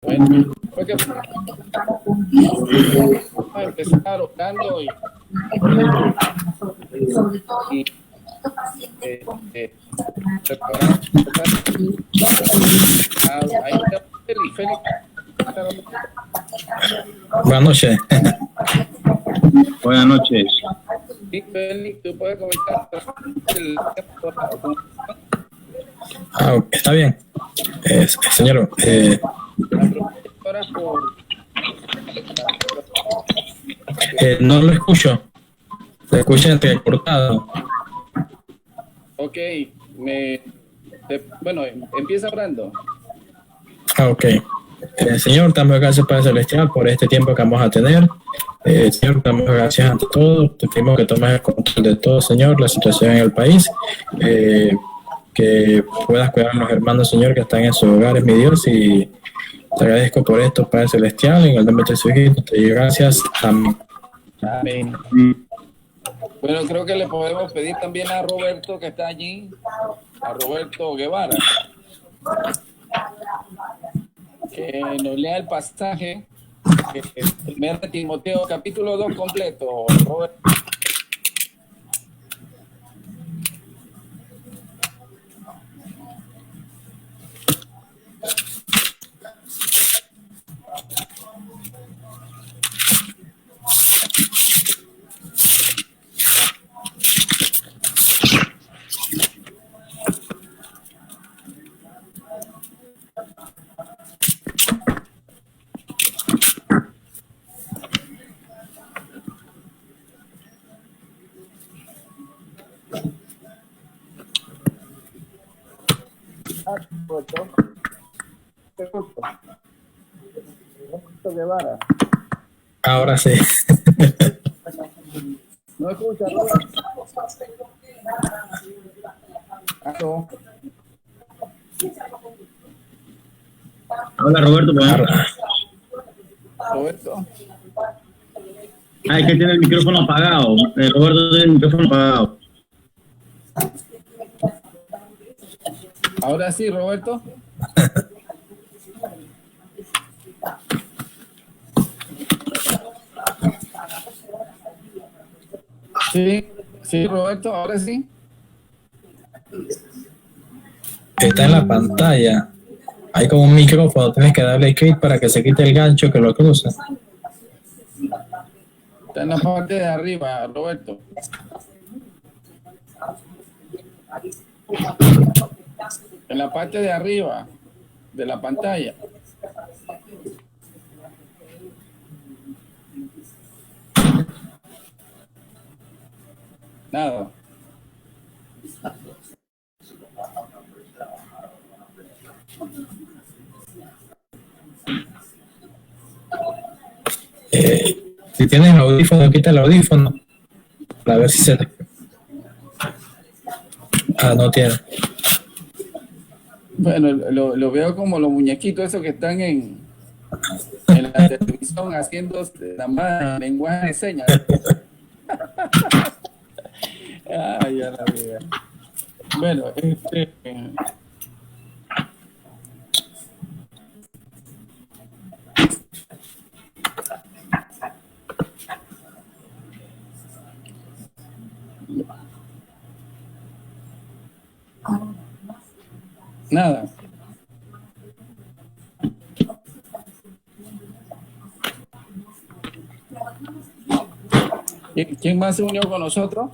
Bueno, porque vamos a empezar orando y preparar. Ahí está Félix. Buenas noches. Buenas noches. Sí, Félix, tú puedes comentar. Está bien. Señor, no lo escucho. Se escucha entrecortado. Ok, bueno, empieza hablando. Ok. Señor, damos gracias Padre Celestial por este tiempo que vamos a tener. Señor, damos gracias ante todo. Te pedimos que tomes el control de todo, Señor, la situación en el país. Que puedas cuidar a los hermanos, Señor, que están en sus hogares, mi Dios, y te agradezco por esto, Padre Celestial, en el nombre de su Hijo, te doy gracias. Amén. Amén. Bueno, creo que le podemos pedir también a Roberto, que está allí, a Roberto Guevara, que nos lea el pasaje, primer de Timoteo, capítulo 2 completo, Roberto. Ahora sí. No escucha, Roberto. Hola Roberto, Roberto. Hay que tener el micrófono apagado. Roberto tiene el micrófono apagado. Ahora sí, Roberto. Sí, Roberto, ahora sí. Está en la pantalla. Hay como un micrófono, tienes que darle clic para que se quite el gancho que lo cruza. Está en la parte de arriba, Roberto. En la parte de arriba de la pantalla. Nada. Si tienes el audífono, quita el audífono. A ver si se... no tiene. Bueno, lo veo como los muñequitos esos que están en la televisión haciendo nada más lenguaje de señas. Ay, ya la vida. Bueno, nada. ¿Quién más se unió con nosotros?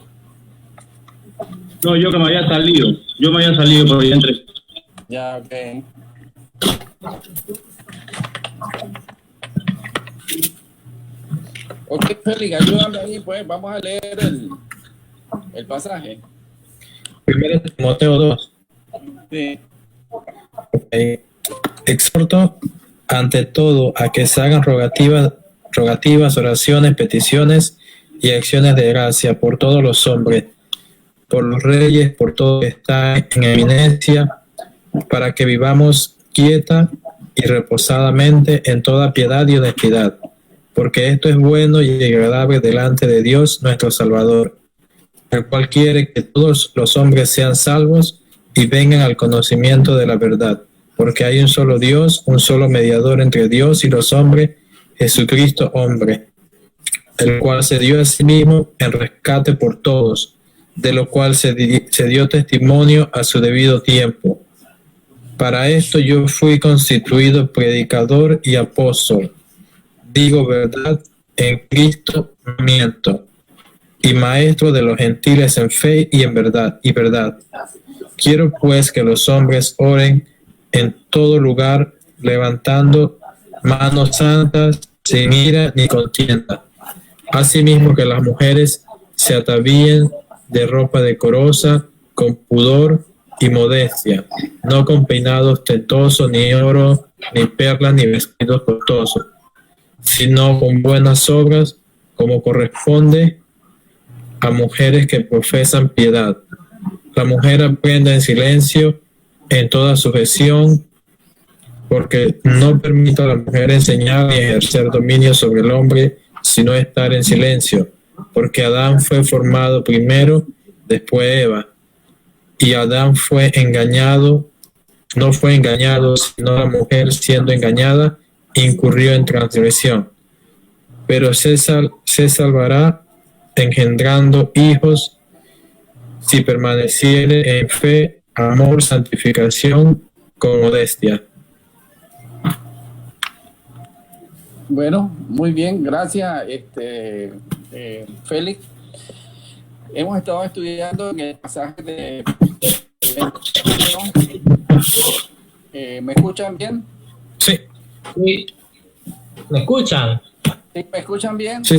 No, yo que me había salido. Yo me había salido, pero ya entré. Ya, ok. Ok, Félix, ayúdame ahí, pues. Vamos a leer el pasaje. Primero Timoteo 2. Sí. Exhorto ante todo a que se hagan rogativas, oraciones, peticiones y acciones de gracia por todos los hombres, por los reyes, por todo que está en eminencia, para que vivamos quieta y reposadamente en toda piedad y honestidad, porque esto es bueno y agradable delante de Dios nuestro Salvador, el cual quiere que todos los hombres sean salvos y vengan al conocimiento de la verdad. porque hay un solo Dios, un solo mediador entre Dios y los hombres, Jesucristo hombre, el cual se dio a sí mismo en rescate por todos, de lo cual se dio testimonio a su debido tiempo. Para esto yo fui constituido predicador y apóstol. Digo verdad, en Cristo no miento, y maestro de los gentiles en fe y en verdad. Quiero pues que los hombres oren en todo lugar, levantando manos santas, sin ira ni contienda. Asimismo que las mujeres se atavíen de ropa decorosa, con pudor y modestia, no con peinados ostentosos, ni oro, ni perlas, ni vestidos costosos, sino con buenas obras, como corresponde a mujeres que profesan piedad. La mujer aprenda en silencio, en toda sujeción, porque no permito a la mujer enseñar ni ejercer dominio sobre el hombre, sino estar en silencio, porque Adán fue formado primero, después Eva, y Adán fue engañado, no fue engañado, sino la mujer siendo engañada, incurrió en transgresión. Pero se salvará engendrando hijos si permaneciere en fe, amor, santificación, con modestia. Bueno, muy bien, gracias, Félix. Hemos estado estudiando en el pasaje de... ¿Me escuchan bien? Sí. Sí. ¿Me escuchan? ¿Sí? ¿Me escuchan bien? Sí.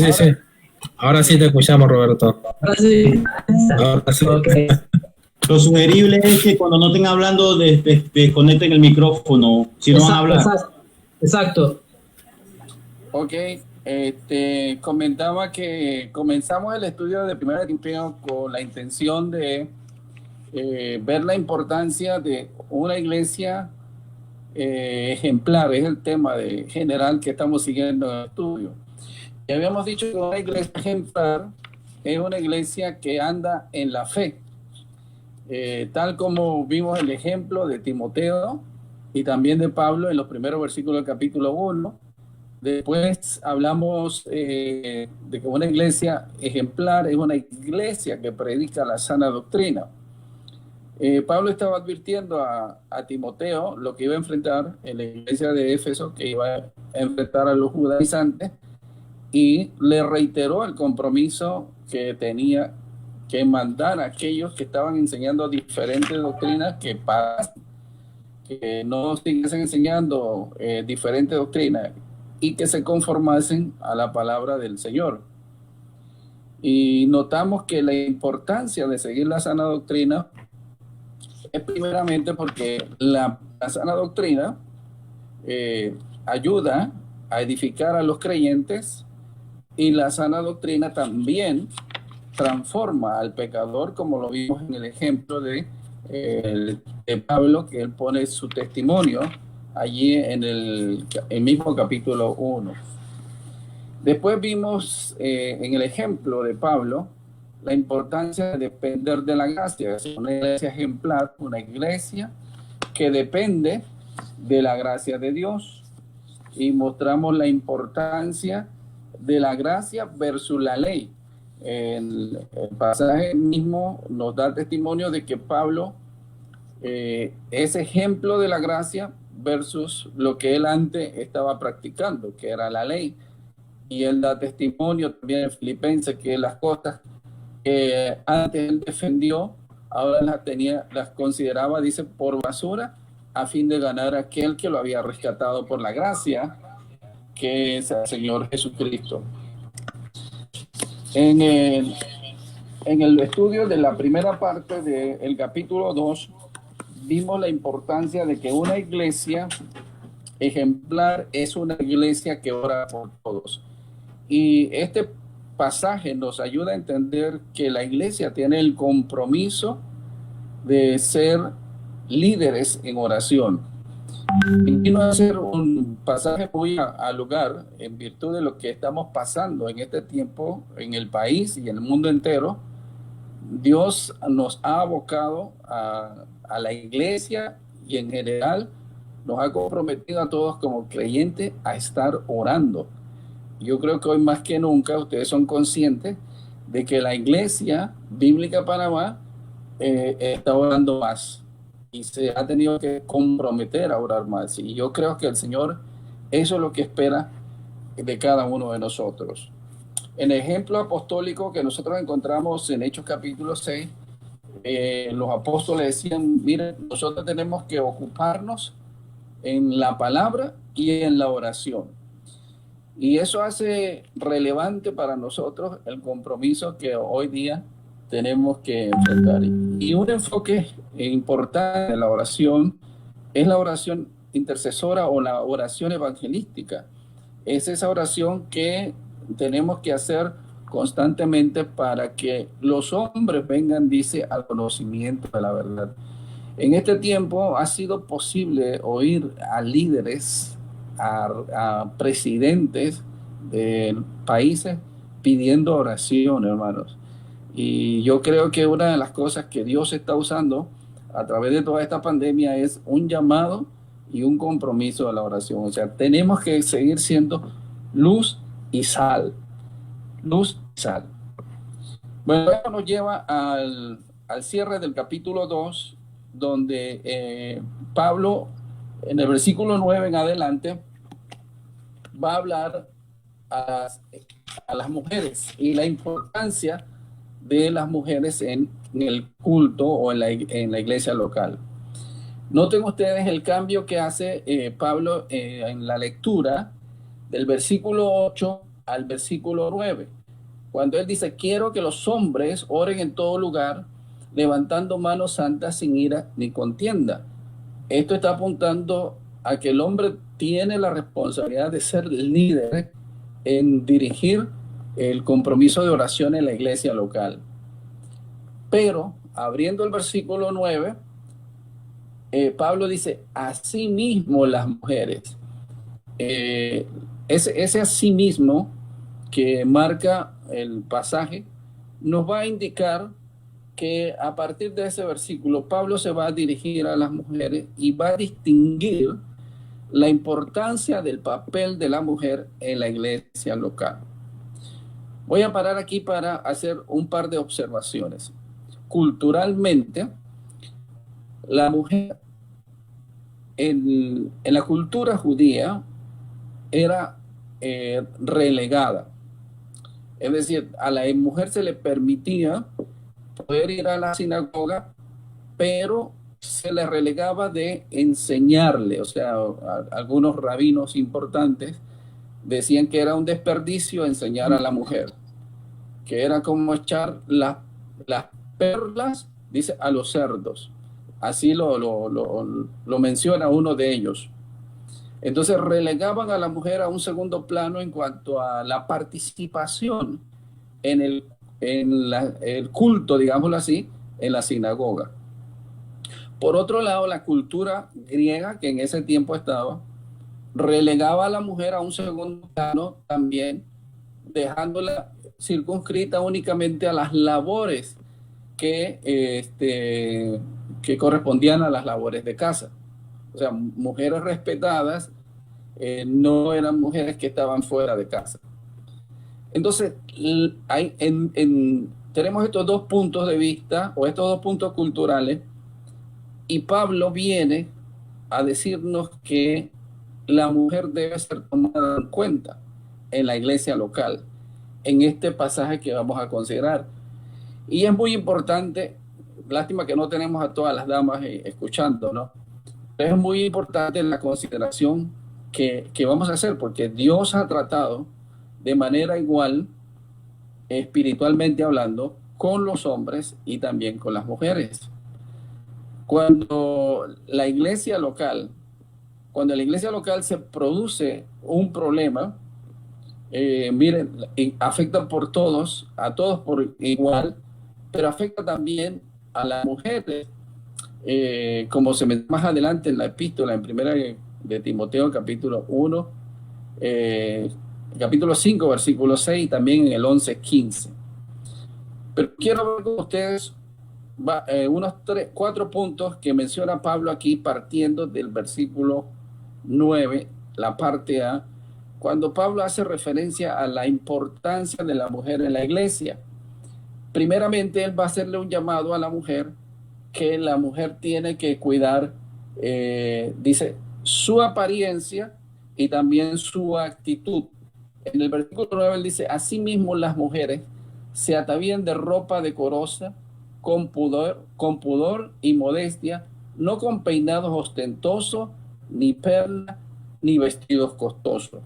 Ahora sí te escuchamos, Roberto. Ahora sí. Ahora sí. Okay. Lo sugerible es que cuando no estén hablando, desconecten el micrófono. Si no van a hablar. Exacto. Ok, comentaba que comenzamos el estudio de 1 Timoteo con la intención de ver la importancia de una iglesia ejemplar. Es el tema general que estamos siguiendo en el estudio. Y habíamos dicho que una iglesia ejemplar es una iglesia que anda en la fe, tal como vimos el ejemplo de Timoteo y también de Pablo en los primeros versículos del capítulo 1. Después hablamos de que una iglesia ejemplar es una iglesia que predica la sana doctrina. Pablo estaba advirtiendo a Timoteo lo que iba a enfrentar en la iglesia de Éfeso, que iba a enfrentar a los judaizantes, y le reiteró el compromiso que tenía que mandar a aquellos que estaban enseñando diferentes doctrinas que no siguiesen enseñando diferentes doctrinas y que se conformasen a la palabra del Señor. Y notamos que la importancia de seguir la sana doctrina es primeramente porque la sana doctrina ayuda a edificar a los creyentes, y la sana doctrina también transforma al pecador, como lo vimos en el ejemplo de Pablo, que él pone su testimonio allí en el mismo capítulo 1. Después vimos en el ejemplo de Pablo la importancia de depender de la gracia. Es una iglesia ejemplar, una iglesia que depende de la gracia de Dios, y mostramos la importancia de la gracia versus la ley. El pasaje mismo nos da testimonio de que Pablo es ejemplo de la gracia versus lo que él antes estaba practicando, que era la ley. Y él da testimonio también en Filipenses que las cosas que antes él defendió, ahora las consideraba, dice, por basura, a fin de ganar a aquel que lo había rescatado por la gracia, que es el Señor Jesucristo. En el estudio de la primera parte del capítulo 2, vimos la importancia de que una iglesia ejemplar es una iglesia que ora por todos. Y este pasaje nos ayuda a entender que la iglesia tiene el compromiso de ser líderes en oración. Y no hacer un pasaje muy al lugar en virtud de lo que estamos pasando en este tiempo en el país y en el mundo entero. Dios nos ha abocado a la iglesia y en general nos ha comprometido a todos como creyentes a estar orando. Yo creo que hoy más que nunca ustedes son conscientes de que la Iglesia Bíblica Panamá está orando más y se ha tenido que comprometer a orar más. Y yo creo que el Señor, eso es lo que espera de cada uno de nosotros. En el ejemplo apostólico que nosotros encontramos en Hechos capítulo 6, los apóstoles decían, miren, nosotros tenemos que ocuparnos en la palabra y en la oración. Y eso hace relevante para nosotros el compromiso que hoy día tenemos que enfrentar. Y un enfoque importante de la oración es la oración intercesora o la oración evangelística. Es esa oración que tenemos que hacer constantemente para que los hombres vengan, dice, al conocimiento de la verdad. En este tiempo ha sido posible oír a líderes, a presidentes de países pidiendo oración, hermanos. Y yo creo que una de las cosas que Dios está usando a través de toda esta pandemia es un llamado y un compromiso de la oración. O sea, tenemos que seguir siendo luz y sal. Luz y sal. Bueno, esto nos lleva al cierre del capítulo 2, donde Pablo, en el versículo 9 en adelante, va a hablar a las mujeres y la importancia de las mujeres en el culto o en la iglesia local. Noten ustedes el cambio que hace Pablo en la lectura del versículo 8 al versículo 9. Cuando él dice, quiero que los hombres oren en todo lugar, levantando manos santas sin ira ni contienda. Esto está apuntando a que el hombre tiene la responsabilidad de ser líder en dirigir el compromiso de oración en la iglesia local. Pero, abriendo el versículo 9, Pablo dice, asimismo las mujeres. Ese asimismo que marca el pasaje nos va a indicar que a partir de ese versículo Pablo se va a dirigir a las mujeres y va a distinguir la importancia del papel de la mujer en la iglesia local. Voy a parar aquí para hacer un par de observaciones. Culturalmente, la mujer en la cultura judía era relegada. Es decir, a la mujer se le permitía poder ir a la sinagoga, pero se le relegaba de enseñarle. O sea, algunos rabinos importantes decían que era un desperdicio enseñar a la mujer, que era como echar las perlas, dice, a los cerdos. Así lo menciona uno de ellos. Entonces relegaban a la mujer a un segundo plano en cuanto a la participación en el culto, digámoslo así, en la sinagoga. Por otro lado, la cultura griega, que en ese tiempo estaba, relegaba a la mujer a un segundo plano también, dejándola circunscrita únicamente a las labores que correspondían a las labores de casa. O sea, mujeres respetadas no eran mujeres que estaban fuera de casa. Entonces, tenemos estos dos puntos de vista o estos dos puntos culturales y Pablo viene a decirnos que la mujer debe ser tomada en cuenta en la iglesia local, en este pasaje que vamos a considerar. Y es muy importante, lástima que no tenemos a todas las damas escuchando, ¿no? Es muy importante la consideración que vamos a hacer, porque Dios ha tratado de manera igual, espiritualmente hablando, con los hombres y también con las mujeres. Cuando la iglesia local se produce un problema, miren, afecta a todos por igual, pero afecta también a las mujeres, como se menciona más adelante en la epístola, en primera de Timoteo, capítulo 1, capítulo 5, versículo 6, y también en el 11:15. Pero quiero ver con ustedes unos 4 puntos que menciona Pablo aquí, partiendo del versículo 9, la parte A, cuando Pablo hace referencia a la importancia de la mujer en la iglesia. Primeramente, él va a hacerle un llamado a la mujer, que la mujer tiene que cuidar, dice, su apariencia y también su actitud. En el versículo 9 él dice, asimismo las mujeres se atavían de ropa decorosa, con pudor y modestia, no con peinados ostentosos, ni perlas, ni vestidos costosos.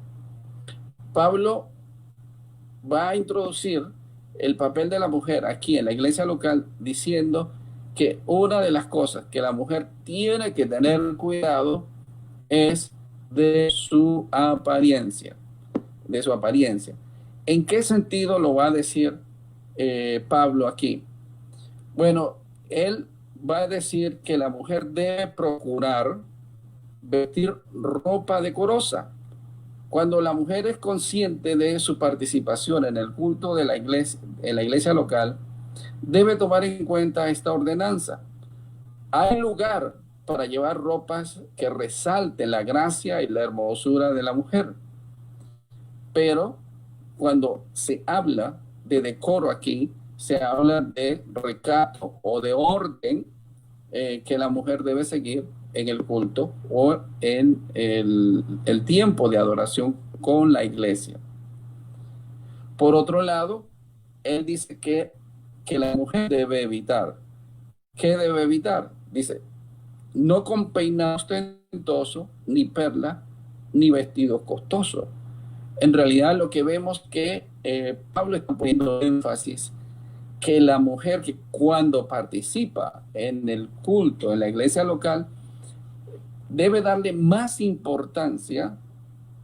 Pablo va a introducir el papel de la mujer aquí en la iglesia local, diciendo que una de las cosas que la mujer tiene que tener cuidado es de su apariencia, ¿En qué sentido lo va a decir Pablo aquí? Bueno, él va a decir que la mujer debe procurar vestir ropa decorosa. Cuando la mujer es consciente de su participación en el culto de la iglesia, en la iglesia local, debe tomar en cuenta esta ordenanza. Hay lugar para llevar ropas que resalten la gracia y la hermosura de la mujer. Pero cuando se habla de decoro aquí, se habla de recato o de orden que la mujer debe seguir en el culto o en el tiempo de adoración con la iglesia. Por otro lado, él dice que la mujer debe evitar. ¿Qué debe evitar? Dice, no con peinado ostentoso, ni perla, ni vestidos costosos. En realidad lo que vemos que Pablo está poniendo énfasis que la mujer que cuando participa en el culto en la iglesia local debe darle más importancia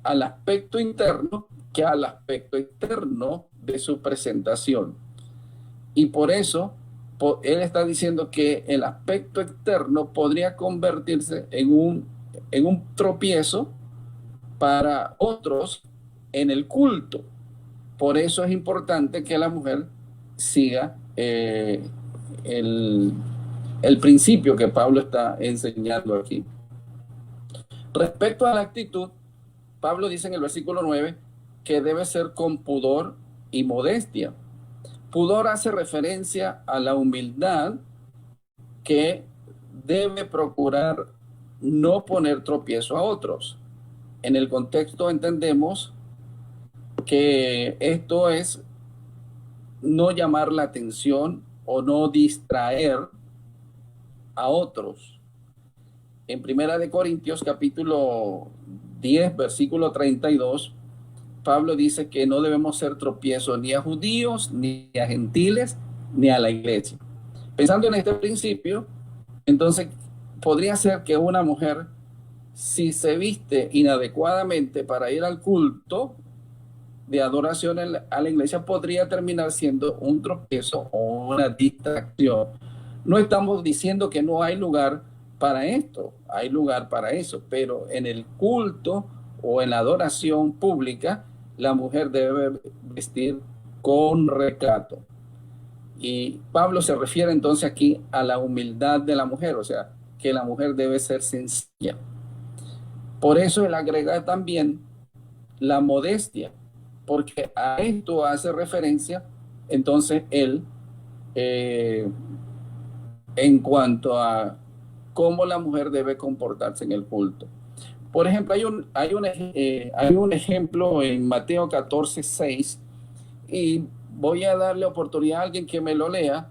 al aspecto interno que al aspecto externo de su presentación. Y por eso él está diciendo que el aspecto externo podría convertirse en un tropiezo para otros en el culto. Por eso es importante que la mujer siga el principio que Pablo está enseñando aquí. Respecto a la actitud, Pablo dice en el versículo 9 que debe ser con pudor y modestia. Pudor hace referencia a la humildad que debe procurar no poner tropiezo a otros. En el contexto entendemos que esto es no llamar la atención o no distraer a otros. En Primera de Corintios capítulo 10 versículo 32, Pablo dice que no debemos ser tropiezo ni a judíos, ni a gentiles, ni a la iglesia. Pensando en este principio, entonces podría ser que una mujer, si se viste inadecuadamente para ir al culto de adoración a la iglesia, podría terminar siendo un tropiezo o una distracción. No estamos diciendo que no hay lugar para esto, hay lugar para eso, pero en el culto o en la adoración pública, la mujer debe vestir con recato. Y Pablo se refiere entonces aquí a la humildad de la mujer, o sea, que la mujer debe ser sencilla. Por eso él agrega también la modestia, porque a esto hace referencia entonces él en cuanto a cómo la mujer debe comportarse en el culto. Por ejemplo, hay un ejemplo en Mateo 14:6, y voy a darle oportunidad a alguien que me lo lea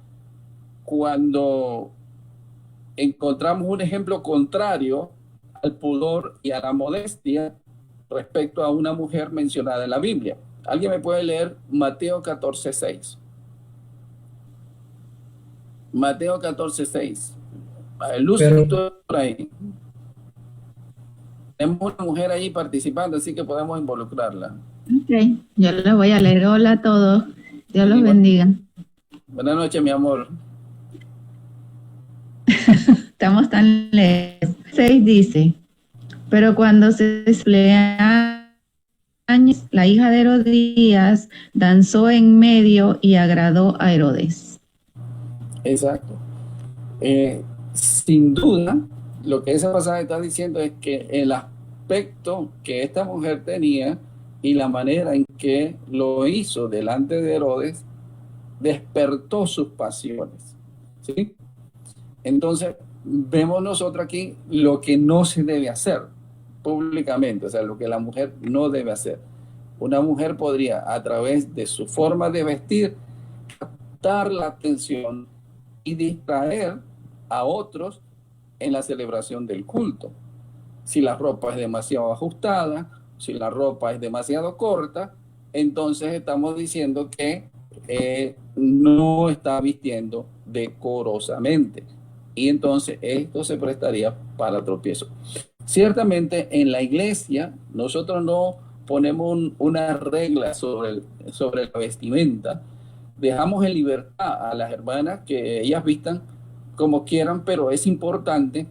cuando encontramos un ejemplo contrario al pudor y a la modestia respecto a una mujer mencionada en la Biblia. ¿Alguien me puede leer Mateo 14:6? Mateo 14:6. Lucy, por ahí. Tenemos una mujer ahí participando, así que podemos involucrarla. Ok, yo les voy a leer. Hola a todos. Dios los bendiga. Buenas noches, mi amor. Estamos tan lejos. 6 dice, pero cuando se cumplía años, la hija de Herodías danzó en medio y agradó a Herodes. Exacto. Sin duda, lo que ese pasaje está diciendo es que aspecto que esta mujer tenía y la manera en que lo hizo delante de Herodes despertó sus pasiones, ¿sí? Entonces, vemos nosotros aquí lo que no se debe hacer públicamente, o sea, lo que la mujer no debe hacer. Una mujer podría, a través de su forma de vestir, captar la atención y distraer a otros en la celebración del culto. Si la ropa es demasiado ajustada, si la ropa es demasiado corta, entonces estamos diciendo que no está vistiendo decorosamente. Y entonces esto se prestaría para tropiezo. Ciertamente en la iglesia nosotros no ponemos una regla sobre la vestimenta. Dejamos en libertad a las hermanas que ellas vistan como quieran, pero es importante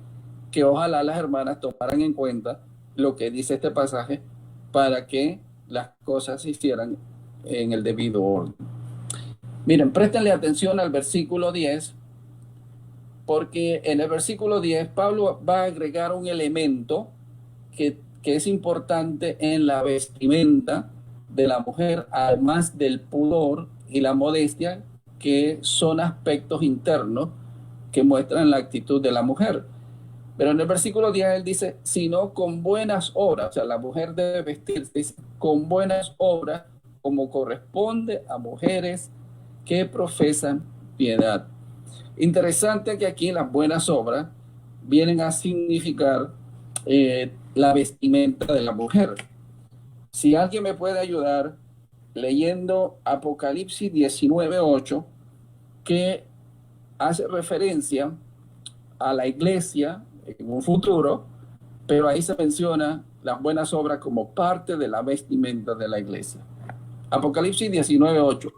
que ojalá las hermanas tomaran en cuenta lo que dice este pasaje para que las cosas se hicieran en el debido orden. Miren, préstenle atención al versículo 10, porque en el versículo 10 Pablo va a agregar un elemento que es importante en la vestimenta de la mujer, además del pudor y la modestia, que son aspectos internos que muestran la actitud de la mujer. Pero en el versículo 10 él dice, sino con buenas obras, o sea, la mujer debe vestirse con buenas obras como corresponde a mujeres que profesan piedad. Interesante que aquí las buenas obras vienen a significar la vestimenta de la mujer. Si alguien me puede ayudar leyendo Apocalipsis 19:8, que hace referencia a la iglesia en un futuro, pero ahí se menciona las buenas obras como parte de la vestimenta de la iglesia. Apocalipsis 19:8.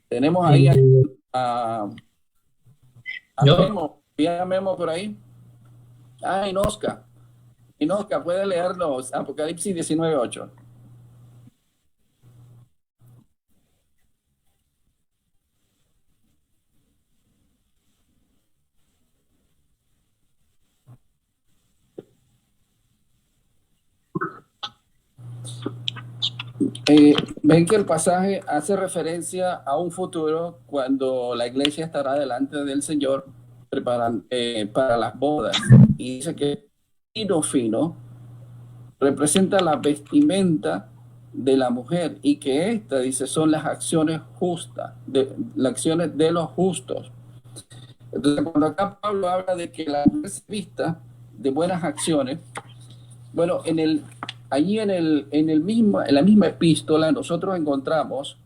Tenemos ahí a Memo. ¿Vía Memo por ahí? Ah, Inosca. Inosca, ¿puede leernos Apocalipsis 19:8? Ven que el pasaje hace referencia a un futuro cuando la iglesia estará delante del Señor para las bodas. Y dice que fino fino representa la vestimenta de la mujer y que esta, dice, son las acciones justas, las acciones de los justos. Entonces, cuando acá Pablo habla de que la mujer se vista de buenas acciones, bueno, allí en la misma epístola nosotros encontramos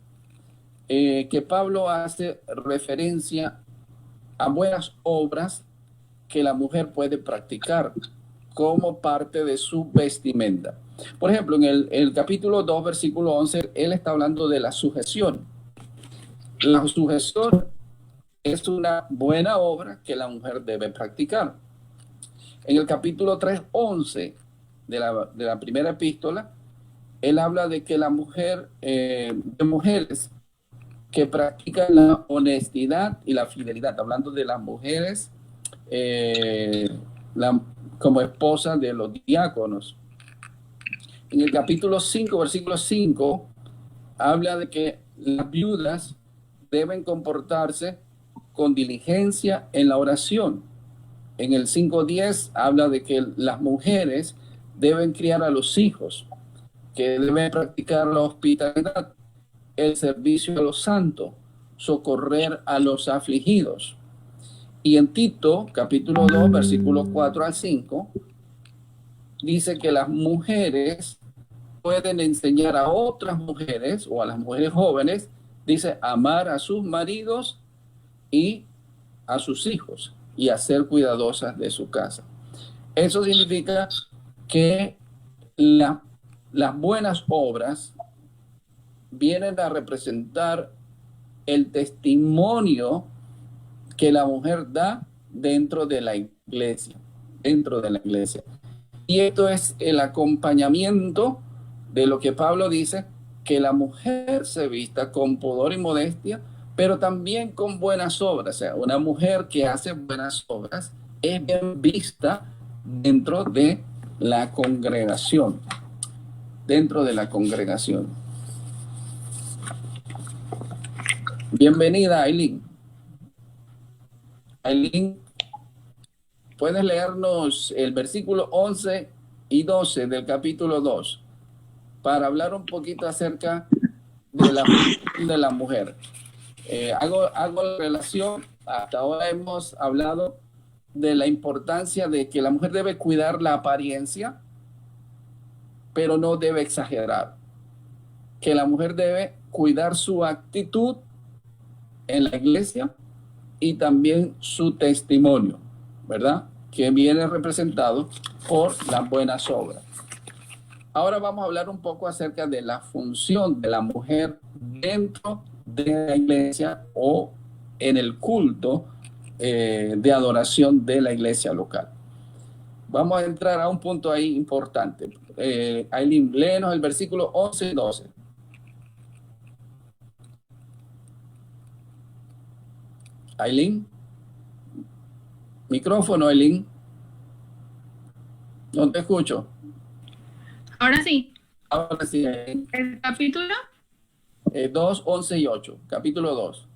que Pablo hace referencia a buenas obras que la mujer puede practicar como parte de su vestimenta. Por ejemplo, en el capítulo 2, versículo 11, él está hablando de la sujeción. La sujeción es una buena obra que la mujer debe practicar. En el capítulo 3, 11 de la primera epístola, él habla de que la mujer, de mujeres que practican la honestidad y la fidelidad, hablando de las mujeres como esposas de los diáconos. En el capítulo 5, versículo 5, habla de que las viudas deben comportarse con diligencia en la oración. En el 5:10 habla de que las mujeres deben criar a los hijos, que deben practicar la hospitalidad, el servicio a los santos, socorrer a los afligidos. Y en Tito, capítulo 2, versículos 4 al 5, dice que las mujeres pueden enseñar a otras mujeres o a las mujeres jóvenes, dice, amar a sus maridos y a sus hijos y a ser cuidadosas de su casa. Eso significa que las buenas obras vienen a representar el testimonio que la mujer da dentro de la iglesia, Y esto es el acompañamiento de lo que Pablo dice, que la mujer se vista con pudor y modestia, pero también con buenas obras. O sea, una mujer que hace buenas obras es bien vista dentro de la congregación, dentro de la congregación. Bienvenida, Aileen. Aileen, ¿puedes leernos el versículo 11 y 12 del capítulo 2 para hablar un poquito acerca de la mujer? Hago la relación. Hasta ahora hemos hablado de la importancia de que la mujer debe cuidar la apariencia, pero no debe exagerar. Que la mujer debe cuidar su actitud en la iglesia y también su testimonio, ¿verdad? Que viene representado por las buenas obras. Ahora vamos a hablar un poco acerca de la función de la mujer dentro de la iglesia o en el culto de adoración de la iglesia local. Vamos a entrar a un punto ahí importante. Aileen, léenos el versículo 11 y 12. Aileen. Micrófono, Aileen. No te escucho. Ahora sí, Ahora sí, Aileen. el capítulo 2, 11 y 8. Capítulo 2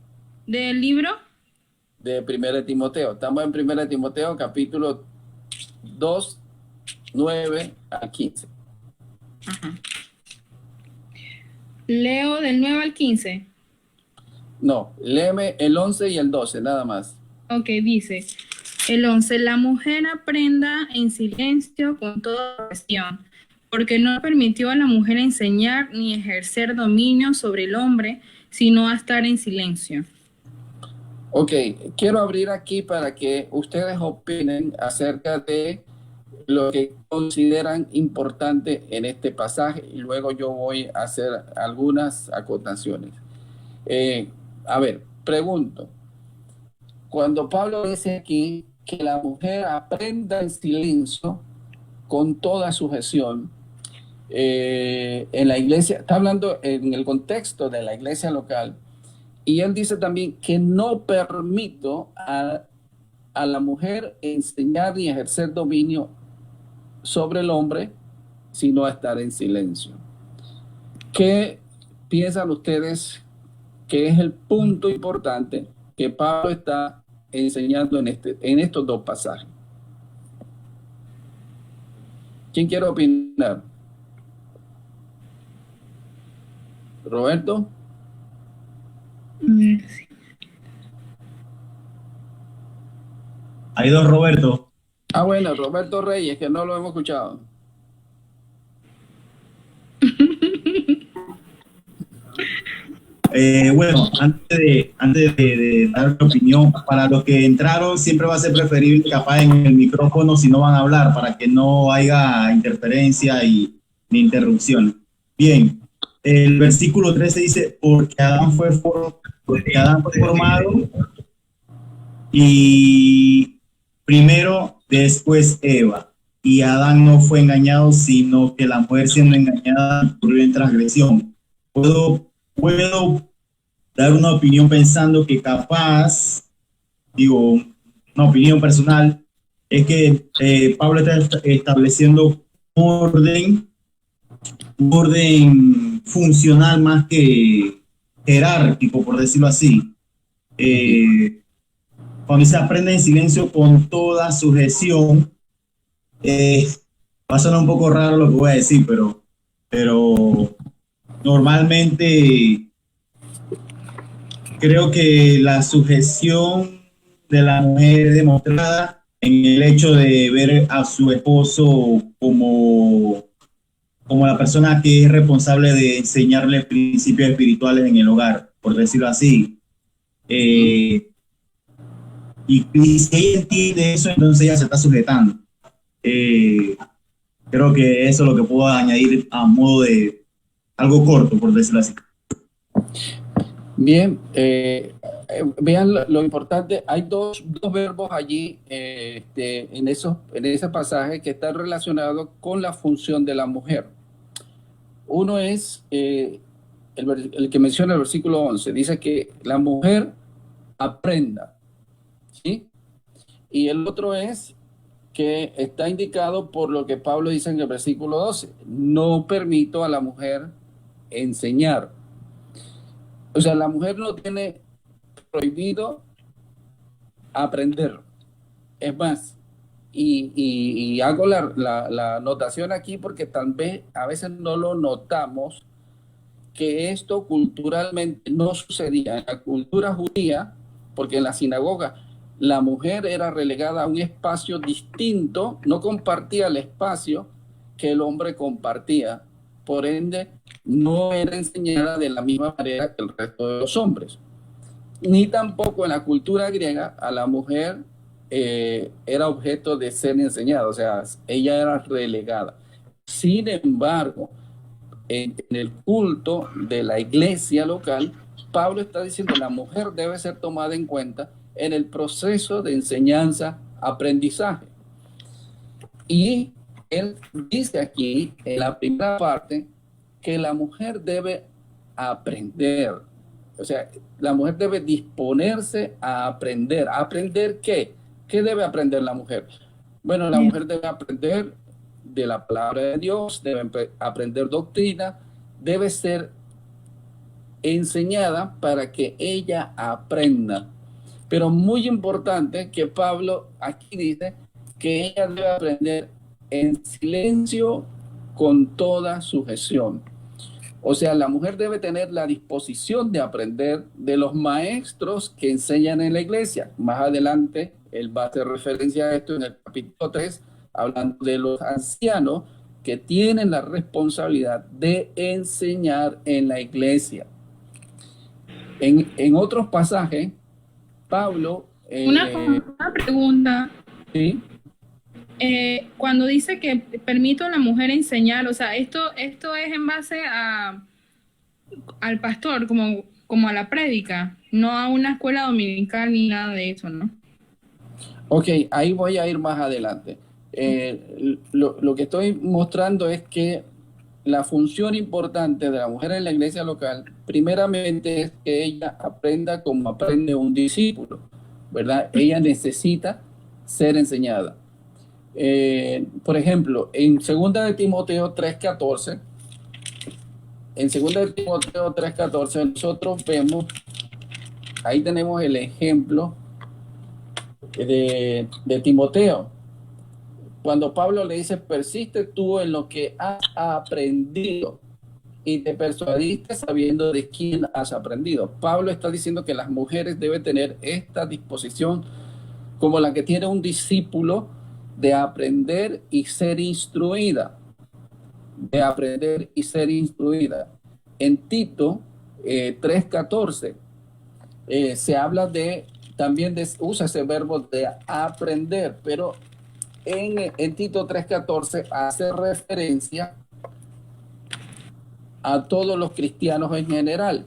del libro. de 1 Timoteo. Estamos en 1 Timoteo, capítulo 2, 9 a 15. Ajá. Leo del 9 al 15. No, léeme el 11 y el 12, nada más. Ok, dice el 11, la mujer aprenda en silencio con toda cuestión, porque no permitió a la mujer enseñar ni ejercer dominio sobre el hombre, sino a estar en silencio. Ok, quiero abrir aquí para que ustedes opinen acerca de lo que consideran importante en este pasaje y luego yo voy a hacer algunas acotaciones. A ver, pregunto, cuando Pablo dice aquí que la mujer aprenda en silencio con toda sujeción, en la iglesia, está hablando en el contexto de la iglesia local, y él dice también que no permito a la mujer enseñar ni ejercer dominio sobre el hombre, sino a estar en silencio. ¿Qué piensan ustedes que es el punto importante que Pablo está enseñando en estos dos pasajes? ¿Quién quiere opinar? ¿Roberto? Sí. Hay dos Roberto. Ah, bueno, Roberto Reyes, que no lo hemos escuchado. Bueno, antes de dar mi opinión, para los que entraron, siempre va a ser preferible que apaguen el micrófono si no van a hablar, para que no haya interferencia ni interrupción. Bien, el versículo 13 dice, porque Adán fue formado y primero, después Eva. Y Adán no fue engañado, sino que la mujer siendo engañada incurrió en transgresión. Puedo dar una opinión pensando que capaz, digo, una opinión personal, es que Pablo está estableciendo un orden funcional más que jerárquico, por decirlo así. Cuando se aprende en silencio con toda sujeción, va a sonar un poco raro lo que voy a decir, pero normalmente creo que la sujeción de la mujer es demostrada en el hecho de ver a su esposo como la persona que es responsable de enseñarle principios espirituales en el hogar, por decirlo así. Y si ella entiende eso, entonces ella se está sujetando. Creo que eso es lo que puedo añadir a modo de algo corto, por decirlo así. Bien, vean lo importante, hay dos verbos allí en ese pasaje que están relacionados con la función de la mujer. Uno es el que menciona el versículo 11, dice que la mujer aprenda, ¿sí? Y el otro es que está indicado por lo que Pablo dice en el versículo 12. No permito a la mujer enseñar. O sea, la mujer no tiene prohibido aprender. Es más, y hago la anotación aquí porque tal vez a veces no lo notamos, que esto culturalmente no sucedía en la cultura judía, porque en la sinagoga la mujer era relegada a un espacio distinto, no compartía el espacio que el hombre compartía, por ende no era enseñada de la misma manera que el resto de los hombres. Ni tampoco en la cultura griega a la mujer era objeto de ser enseñada, o sea, ella era relegada. Sin embargo, en el culto de la iglesia local, Pablo está diciendo que la mujer debe ser tomada en cuenta en el proceso de enseñanza-aprendizaje. Y él dice aquí, en la primera parte, que la mujer debe aprender. O sea, la mujer debe disponerse a aprender. ¿Aprender qué? ¿Qué debe aprender la mujer? Bueno, la mujer debe aprender de la palabra de Dios, debe aprender doctrina, debe ser enseñada para que ella aprenda. Pero muy importante que Pablo aquí dice que ella debe aprender en silencio con toda sujeción. O sea, la mujer debe tener la disposición de aprender de los maestros que enseñan en la iglesia. Más adelante, él va a hacer referencia a esto en el capítulo 3, hablando de los ancianos que tienen la responsabilidad de enseñar en la iglesia. En otros pasajes, Pablo... Una pregunta. ¿sí? Cuando dice que permito a la mujer enseñar, o sea, esto es en base al pastor, como a la prédica, no a una escuela dominical ni nada de eso, ¿no? Ok, ahí voy a ir más adelante. Lo que estoy mostrando es que la función importante de la mujer en la iglesia local, primeramente es que ella aprenda como aprende un discípulo, ¿verdad? Ella necesita ser enseñada. Por ejemplo, en 2 de Timoteo 3:14, nosotros vemos, ahí tenemos el ejemplo de Timoteo. Cuando Pablo le dice, persiste tú en lo que has aprendido y te persuadiste sabiendo de quién has aprendido. Pablo está diciendo que las mujeres deben tener esta disposición como la que tiene un discípulo de aprender y ser instruida. En Tito 3:14 se habla también usa ese verbo de aprender, pero en Tito 3:14 hace referencia a todos los cristianos en general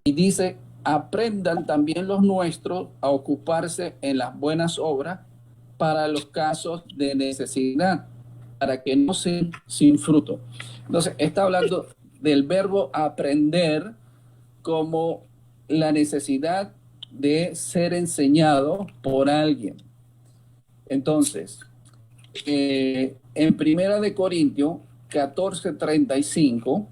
y dice, aprendan también los nuestros a ocuparse en las buenas obras para los casos de necesidad, para que no sean sin fruto. Entonces, está hablando del verbo aprender como la necesidad de ser enseñado por alguien. Entonces, en 1 de Corintios 14:35,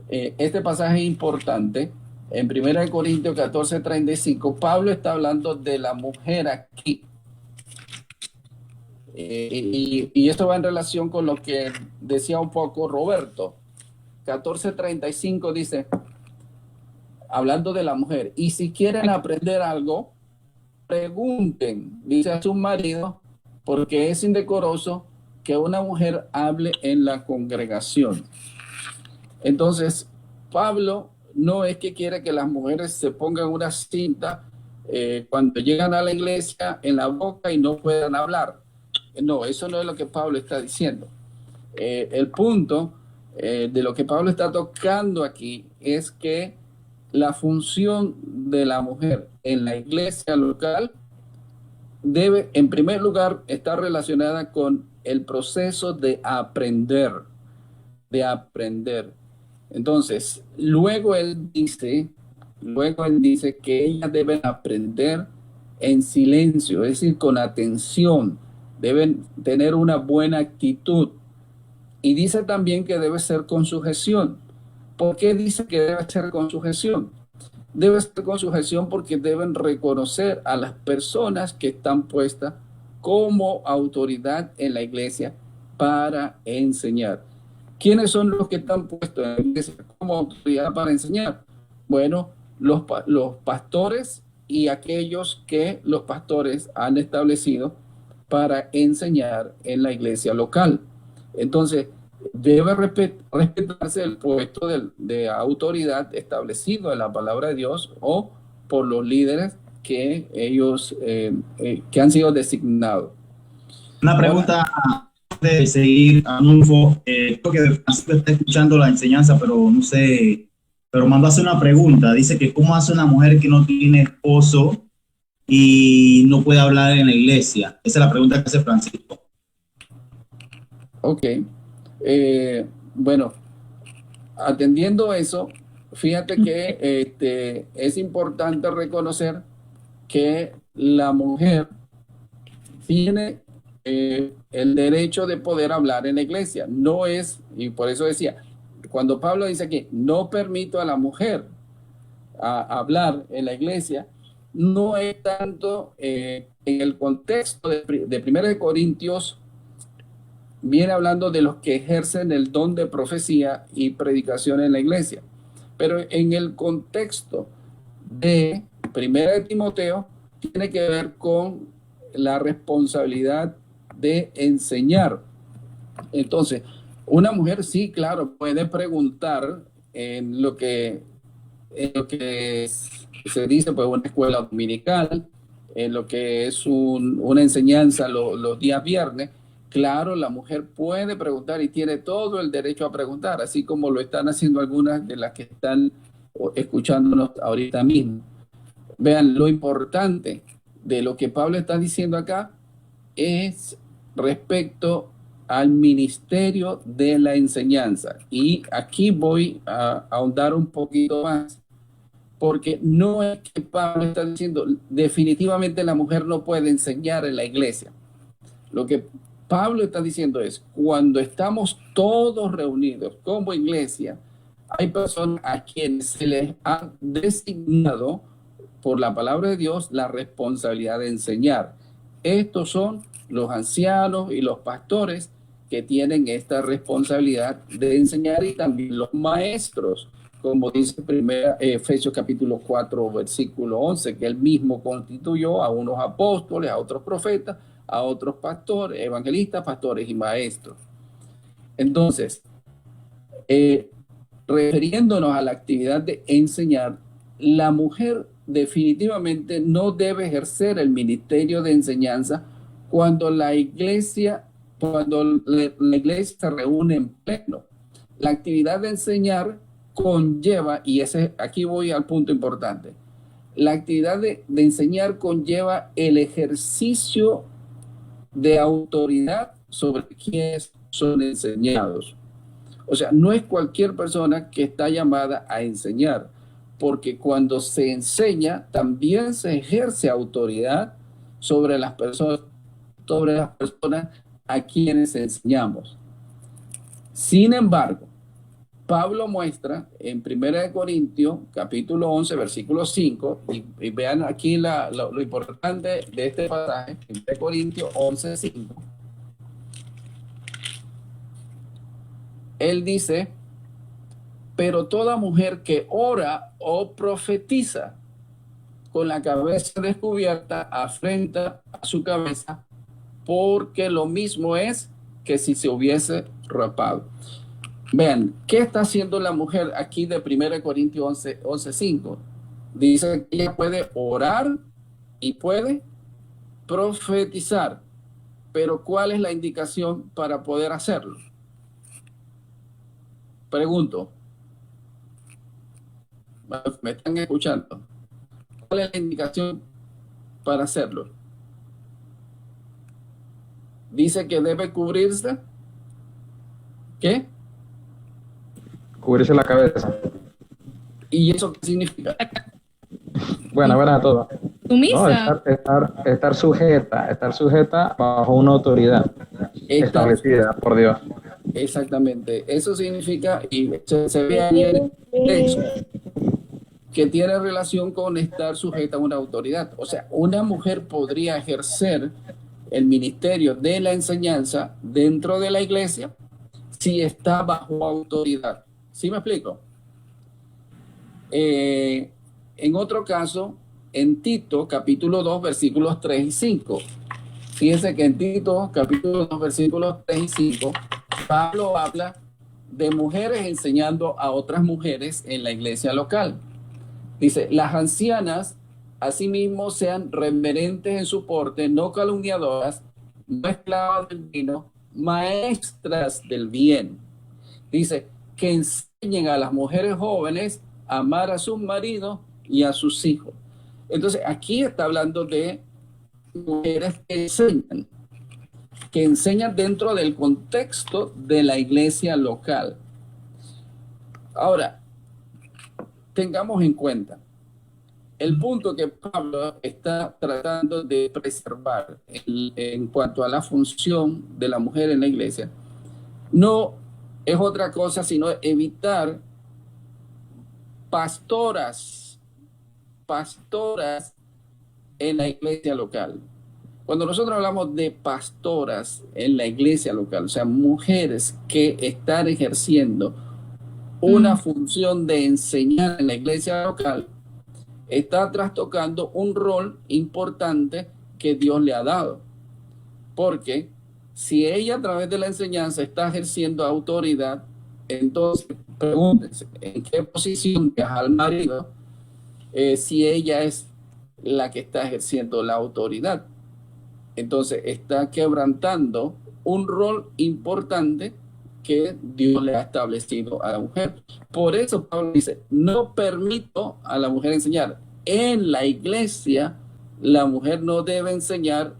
este pasaje es importante. En 1 de Corintios 14:35, Pablo está hablando de la mujer aquí. Y esto va en relación con lo que decía un poco Roberto. 14:35 dice, hablando de la mujer, y si quieren aprender algo, pregunten, dice a sus maridos, porque es indecoroso que una mujer hable en la congregación. Entonces, Pablo no es que quiere que las mujeres se pongan una cinta cuando llegan a la iglesia en la boca y no puedan hablar. No, eso no es lo que Pablo está diciendo. El punto de lo que Pablo está tocando aquí es que la función de la mujer en la iglesia local debe, en primer lugar, estar relacionada con el proceso de aprender. Entonces, luego él dice que ellas deben aprender en silencio, es decir, con atención, deben tener una buena actitud. Y dice también que debe ser con sujeción. ¿Por qué dice que debe ser con sujeción? Debe ser con sujeción porque deben reconocer a las personas que están puestas como autoridad en la iglesia para enseñar. ¿Quiénes son los que están puestos en la iglesia como autoridad para enseñar? Bueno, los pastores y aquellos que los pastores han establecido para enseñar en la iglesia local. Entonces, debe respetarse el puesto de autoridad establecido en la palabra de Dios o por los líderes que ellos que han sido designados. Una pregunta antes de seguir, Anulfo. Creo que Francisco está escuchando la enseñanza, pero no sé, pero mandó a hacer una pregunta. Dice que cómo hace una mujer que no tiene esposo y no puede hablar en la iglesia. Esa es la pregunta que hace Francisco. Ok. Bueno, atendiendo eso, fíjate que es importante reconocer que la mujer tiene el derecho de poder hablar en la iglesia. No es, y por eso decía, cuando Pablo dice que no permito a la mujer hablar en la iglesia, no es tanto en el contexto de 1 Corintios. Viene hablando de los que ejercen el don de profecía y predicación en la iglesia. Pero en el contexto de 1 de Timoteo, tiene que ver con la responsabilidad de enseñar. Entonces, una mujer sí, claro, puede preguntar en lo que se dice, pues, una escuela dominical, en lo que es una enseñanza los días viernes. Claro, la mujer puede preguntar y tiene todo el derecho a preguntar, así como lo están haciendo algunas de las que están escuchándonos ahorita mismo. Vean, lo importante de lo que Pablo está diciendo acá es respecto al ministerio de la enseñanza. Y aquí voy a ahondar un poquito más, porque no es que Pablo está diciendo definitivamente la mujer no puede enseñar en la iglesia. Lo que Pablo está diciendo es, cuando estamos todos reunidos como iglesia, hay personas a quienes se les ha designado por la palabra de Dios la responsabilidad de enseñar. Estos son los ancianos y los pastores que tienen esta responsabilidad de enseñar, y también los maestros, como dice Efesios capítulo 4, versículo 11, que él mismo constituyó a unos apóstoles, a otros profetas, a otros pastores, evangelistas, pastores y maestros. Entonces, refiriéndonos a la actividad de enseñar, la mujer definitivamente no debe ejercer el ministerio de enseñanza cuando la iglesia se reúne en pleno. La actividad de enseñar conlleva, y aquí voy al punto importante, la actividad de enseñar conlleva el ejercicio de autoridad sobre quienes son enseñados. O sea, no es cualquier persona que está llamada a enseñar, porque cuando se enseña también se ejerce autoridad sobre las personas a quienes enseñamos. Sin embargo, Pablo muestra en 1 Corintios capítulo 11, versículo 5, y vean aquí lo importante de este pasaje, 1 Corintios 11, 5. Él dice, pero toda mujer que ora o profetiza con la cabeza descubierta afrenta a su cabeza, porque lo mismo es que si se hubiese rapado. Vean, ¿qué está haciendo la mujer aquí de 1 Corintios 11, 5? Dice que ella puede orar y puede profetizar, pero ¿cuál es la indicación para poder hacerlo? Pregunto. ¿Me están escuchando? ¿Cuál es la indicación para hacerlo? Dice que debe cubrirse. ¿Qué? Cubrirse la cabeza. ¿Y eso qué significa? Buena a todos. Sumisa. Estar sujeta bajo una autoridad establecida por Dios. Exactamente. Eso significa, y se ve ahí en el texto, que tiene relación con estar sujeta a una autoridad. O sea, una mujer podría ejercer el ministerio de la enseñanza dentro de la iglesia si está bajo autoridad. ¿Sí me explico? En otro caso, en Tito, capítulo 2, versículos 3 y 5. Fíjense que en Tito, capítulo 2, versículos 3 y 5, Pablo habla de mujeres enseñando a otras mujeres en la iglesia local. Dice, las ancianas asimismo sean reverentes en su porte, no calumniadoras, no esclavas del vino, maestras del bien. Dice, que enseñen a las mujeres jóvenes a amar a sus maridos y a sus hijos. Entonces, aquí está hablando de mujeres que enseñan dentro del contexto de la iglesia local. Ahora, tengamos en cuenta el punto que Pablo está tratando de preservar en cuanto a la función de la mujer en la iglesia. No es otra cosa sino evitar pastoras en la iglesia local. Cuando nosotros hablamos de pastoras en la iglesia local, o sea, mujeres que están ejerciendo una función de enseñar en la iglesia local, está trastocando un rol importante que Dios le ha dado. Porque si ella a través de la enseñanza está ejerciendo autoridad, entonces pregúntense, ¿en qué posición deja al marido si ella es la que está ejerciendo la autoridad? Entonces está quebrantando un rol importante que Dios le ha establecido a la mujer. Por eso Pablo dice, no permito a la mujer enseñar. En la iglesia, la mujer no debe enseñar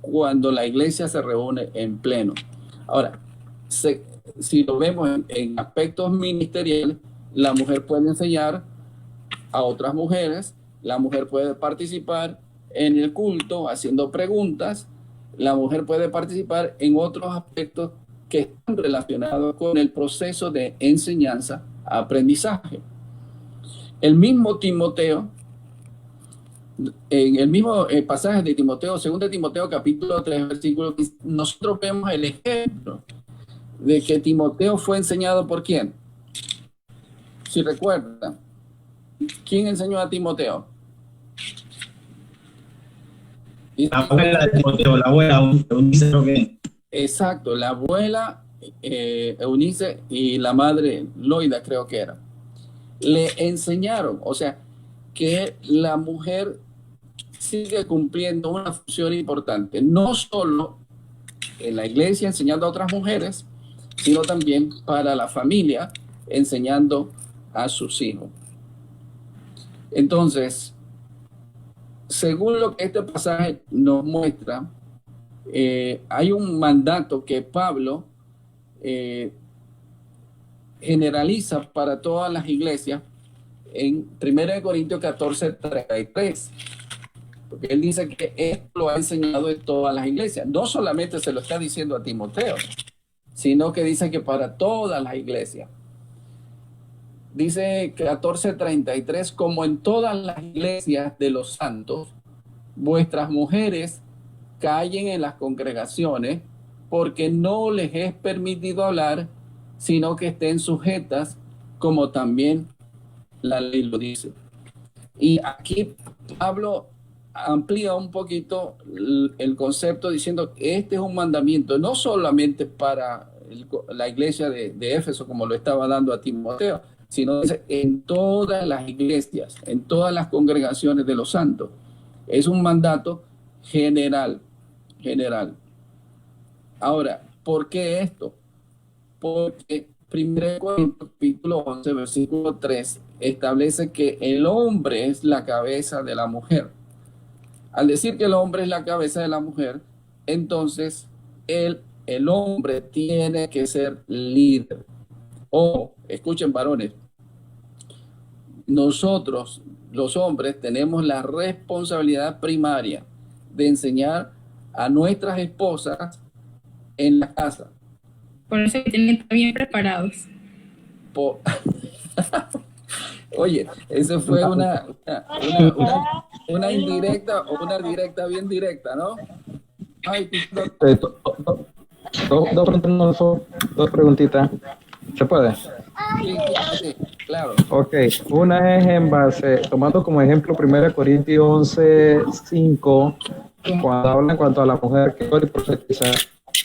cuando la iglesia se reúne en pleno. Ahora, si lo vemos en aspectos ministeriales, la mujer puede enseñar a otras mujeres, la mujer puede participar en el culto haciendo preguntas, la mujer puede participar en otros aspectos que están relacionados con el proceso de enseñanza-aprendizaje. El mismo Timoteo, en el mismo pasaje de Timoteo, 2 Timoteo capítulo 3, versículo 15, nosotros vemos el ejemplo de que Timoteo fue enseñado por ¿quién? Si recuerdan, ¿quién enseñó a Timoteo? La abuela de Timoteo, la abuela Eunice, creo que. Exacto, la abuela Eunice y la madre Loida, creo que era. Le enseñaron, o sea, que la mujer sigue cumpliendo una función importante, no solo en la iglesia enseñando a otras mujeres, sino también para la familia enseñando a sus hijos. Entonces, según lo que este pasaje nos muestra, hay un mandato que Pablo generaliza para todas las iglesias en 1 Corintios 14:33, porque él dice que esto lo ha enseñado en todas las iglesias. No solamente se lo está diciendo a Timoteo, sino que dice que para todas las iglesias. Dice 14:33, como en todas las iglesias de los santos, vuestras mujeres callen en las congregaciones, porque no les es permitido hablar, sino que estén sujetas, como también la ley lo dice. Y aquí Pablo amplía un poquito el concepto diciendo que este es un mandamiento no solamente para la iglesia de Éfeso, como lo estaba dando a Timoteo, sino en todas las iglesias, en todas las congregaciones de los santos. Es un mandato general. Ahora, ¿por qué esto? Porque 1 Corintios capítulo 11, versículo 3 establece que el hombre es la cabeza de la mujer. Al decir que el hombre es la cabeza de la mujer, entonces el hombre tiene que ser líder. Escuchen, varones, nosotros, los hombres tenemos la responsabilidad primaria de enseñar a nuestras esposas en la casa. Por eso que tienen que estar bien preparados. Po- Oye, eso fue una indirecta o una directa bien directa, ¿no? Ay, Dos preguntitas. ¿Se puede? sí, claro. Ok, una es en base, tomando como ejemplo 1 Corintios 11:5, cuando habla en cuanto a la mujer que ora y profetiza,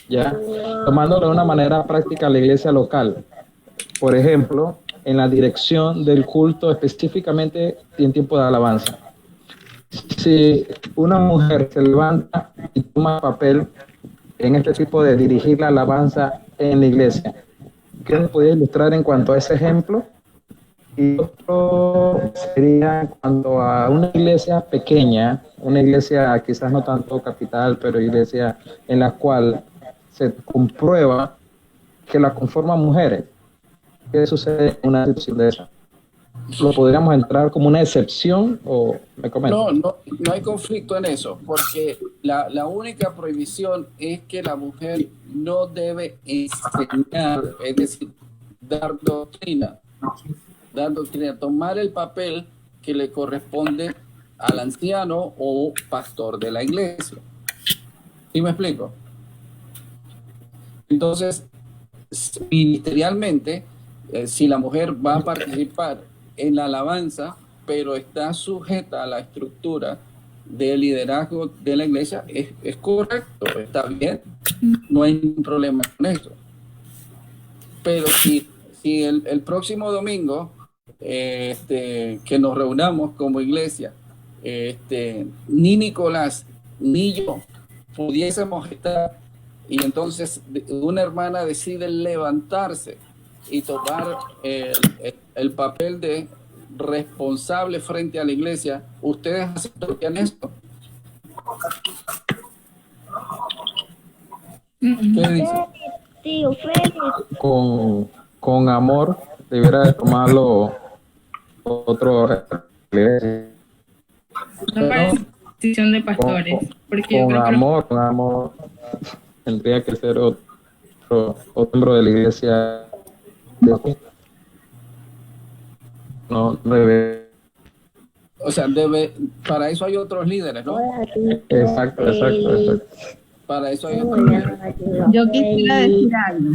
ya, tomándolo de una manera práctica a la iglesia local. Por ejemplo, en la dirección del culto, específicamente en tiempo de alabanza. Si una mujer se levanta y toma papel en este tipo de dirigir la alabanza en la iglesia, ¿qué nos podría ilustrar en cuanto a ese ejemplo? Y otro sería en cuanto a una iglesia pequeña, una iglesia quizás no tanto capital, pero iglesia en la cual se comprueba que la conforman mujeres. ¿Qué sucede en una situación de esa? ¿Lo podríamos entrar como una excepción o me comenta? No hay conflicto en eso, porque la única prohibición es que la mujer no debe enseñar, es decir, dar doctrina, tomar el papel que le corresponde al anciano o pastor de la iglesia. ¿Sí me explico? Entonces, ministerialmente, si la mujer va a participar en la alabanza, pero está sujeta a la estructura de liderazgo de la iglesia, es correcto, está bien, no hay ningún problema con eso. Pero si el próximo domingo que nos reunamos como iglesia, ni Nicolás ni yo pudiésemos estar, y entonces una hermana decide levantarse y tomar el papel de responsable frente a la iglesia, ¿ustedes aceptarían esto? ¿Qué dicen? Con amor, debiera de tomarlo otro. No para decisión de pastores. Porque yo creo que Con amor, tendría que ser otro miembro de la iglesia. No debe. O sea, para eso hay otros líderes, ¿no? Exacto. Para eso hay otros líderes. Yo quisiera decir algo.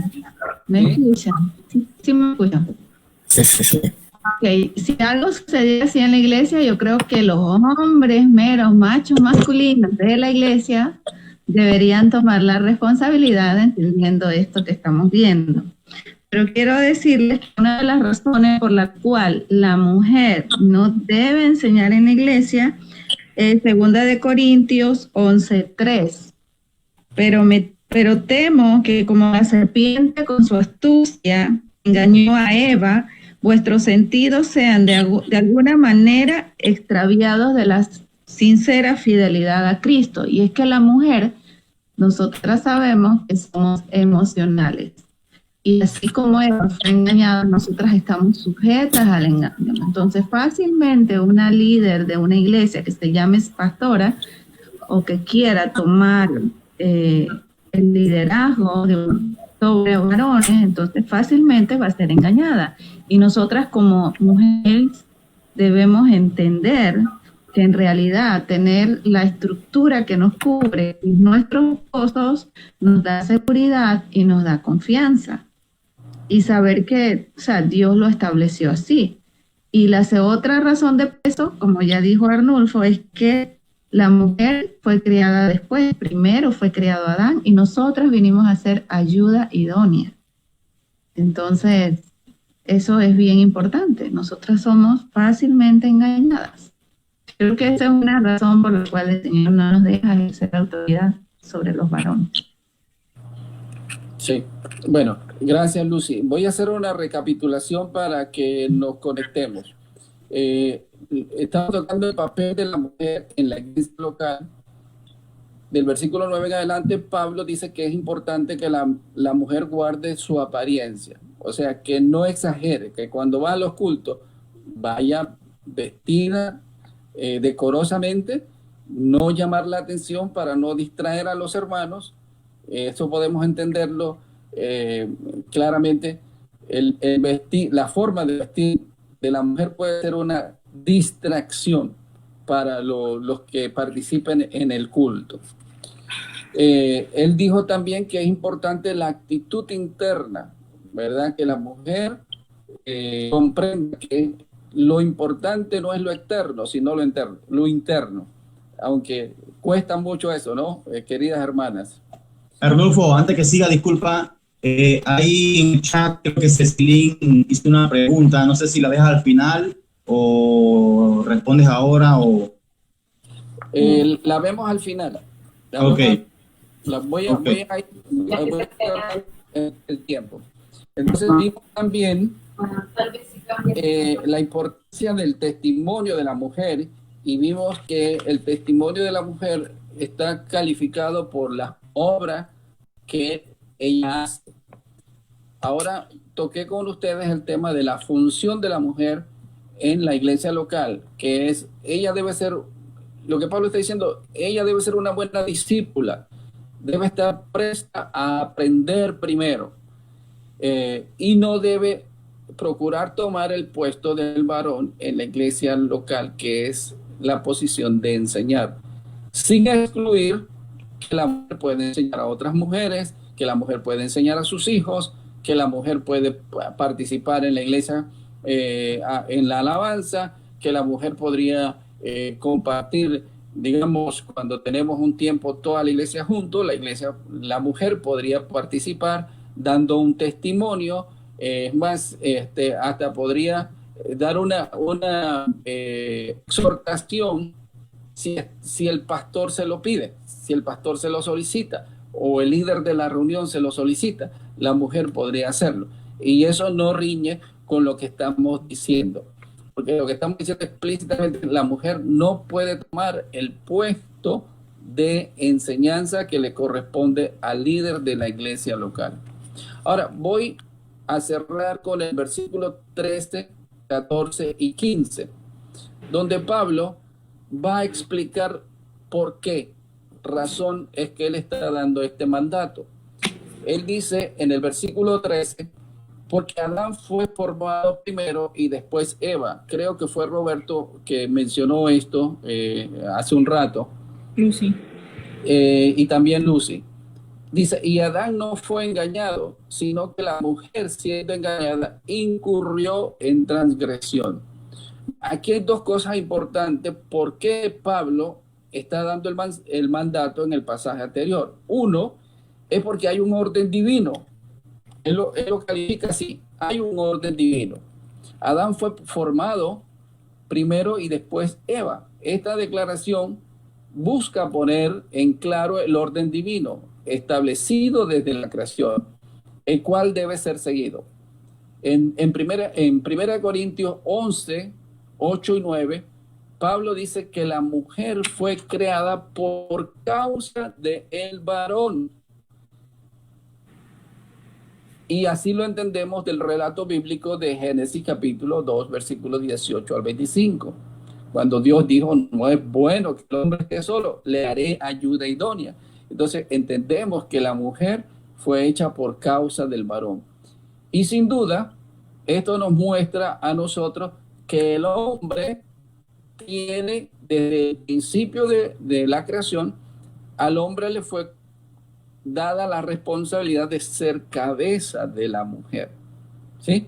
¿Me escuchan? Sí me escuchan. Sí. Ok, si algo sucediera así en la iglesia, yo creo que los hombres meros, machos masculinos de la iglesia deberían tomar la responsabilidad entendiendo esto que estamos viendo. Pero quiero decirles que una de las razones por la cual la mujer no debe enseñar en la iglesia es 2 Corintios 11:3. Pero temo que como la serpiente con su astucia engañó a Eva, vuestros sentidos sean de alguna manera extraviados de la sincera fidelidad a Cristo. Y es que la mujer, nosotras sabemos que somos emocionales. Y así como Eva fue engañada, nosotras estamos sujetas al engaño. Entonces, fácilmente una líder de una iglesia que se llame pastora o que quiera tomar el liderazgo sobre varones, entonces fácilmente va a ser engañada. Y nosotras como mujeres debemos entender que en realidad tener la estructura que nos cubre nuestros esposos nos da seguridad y nos da confianza. Y saber que, o sea, Dios lo estableció así. Y la otra razón de peso, como ya dijo Arnulfo, es que la mujer fue creada después. Primero fue creado Adán y nosotras vinimos a ser ayuda idónea. Entonces, eso es bien importante. Nosotras somos fácilmente engañadas. Creo que esa es una razón por la cual el Señor no nos deja ejercer autoridad sobre los varones. Sí, bueno, gracias Lucy. Voy a hacer una recapitulación para que nos conectemos. Estamos tocando el papel de la mujer en la iglesia local. Del versículo 9 en adelante, Pablo dice que es importante que la mujer guarde su apariencia. O sea, que no exagere, que cuando va a los cultos vaya vestida decorosamente, no llamar la atención para no distraer a los hermanos. Eso podemos entenderlo claramente. La forma de vestir de la mujer puede ser una distracción para los que participen en el culto. Él dijo también que es importante la actitud interna, ¿verdad? Que la mujer comprenda que lo importante no es lo externo, sino lo interno. Aunque cuesta mucho eso, ¿no? Queridas hermanas. Arnulfo, antes que siga, disculpa, ahí en el chat creo que Cecilín hizo una pregunta, no sé si la dejas al final o respondes ahora o... La vemos al final. Ok. Voy a dar el tiempo. Entonces vimos también la importancia del testimonio de la mujer, y vimos que el testimonio de la mujer está calificado por las obras que ella hace. Ahora toqué con ustedes el tema de la función de la mujer en la iglesia local, que es, ella debe ser, lo que Pablo está diciendo, ella debe ser una buena discípula, debe estar presta a aprender primero, y no debe procurar tomar el puesto del varón en la iglesia local, que es la posición de enseñar, sin excluir que la mujer puede enseñar a otras mujeres, que la mujer puede enseñar a sus hijos, que la mujer puede participar en la iglesia, en la alabanza, que la mujer podría compartir, digamos, cuando tenemos un tiempo toda la iglesia junto, la mujer podría participar dando un testimonio, más, hasta podría dar una exhortación si el pastor se lo pide, si el pastor se lo solicita o el líder de la reunión se lo solicita, la mujer podría hacerlo. Y eso no riñe con lo que estamos diciendo, porque lo que estamos diciendo explícitamente, la mujer no puede tomar el puesto de enseñanza que le corresponde al líder de la iglesia local. Ahora voy a cerrar con el versículo 13, 14 y 15, donde Pablo va a explicar por qué razón es que él está dando este mandato. Él dice en el versículo 13, porque Adán fue formado primero y después Eva. Creo que fue Roberto que mencionó esto hace un rato. Lucy. Y también Lucy. Dice, y Adán no fue engañado, sino que la mujer, siendo engañada, incurrió en transgresión. Aquí hay dos cosas importantes. ¿Por qué Pablo está dando el mandato en el pasaje anterior? Uno, es porque hay un orden divino. Él lo califica así, hay un orden divino. Adán fue formado primero y después Eva. Esta declaración busca poner en claro el orden divino establecido desde la creación, el cual debe ser seguido. En 1 Corintios 11, 8 y 9, Pablo dice que la mujer fue creada por causa del varón. Y así lo entendemos del relato bíblico de Génesis capítulo 2, versículos 18 al 25. Cuando Dios dijo, no es bueno que el hombre esté solo, le haré ayuda idónea. Entonces entendemos que la mujer fue hecha por causa del varón. Y sin duda, esto nos muestra a nosotros que el hombre tiene, desde el principio de la creación, al hombre le fue dada la responsabilidad de ser cabeza de la mujer, ¿sí?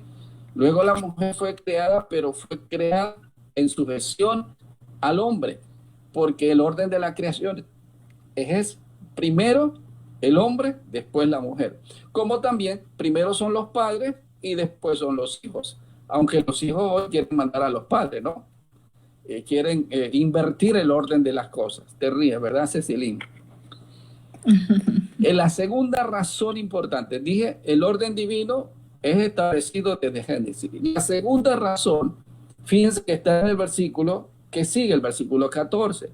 Luego la mujer fue creada, pero fue creada en sujeción al hombre, porque el orden de la creación es primero el hombre, después la mujer. Como también primero son los padres y después son los hijos. Aunque los hijos hoy quieren mandar a los padres, ¿no? Quieren invertir el orden de las cosas. Te ríes, ¿verdad, Cecilín? La segunda razón importante, dije, el orden divino es establecido desde Génesis. La segunda razón, fíjense que está en el versículo que sigue, el versículo 14.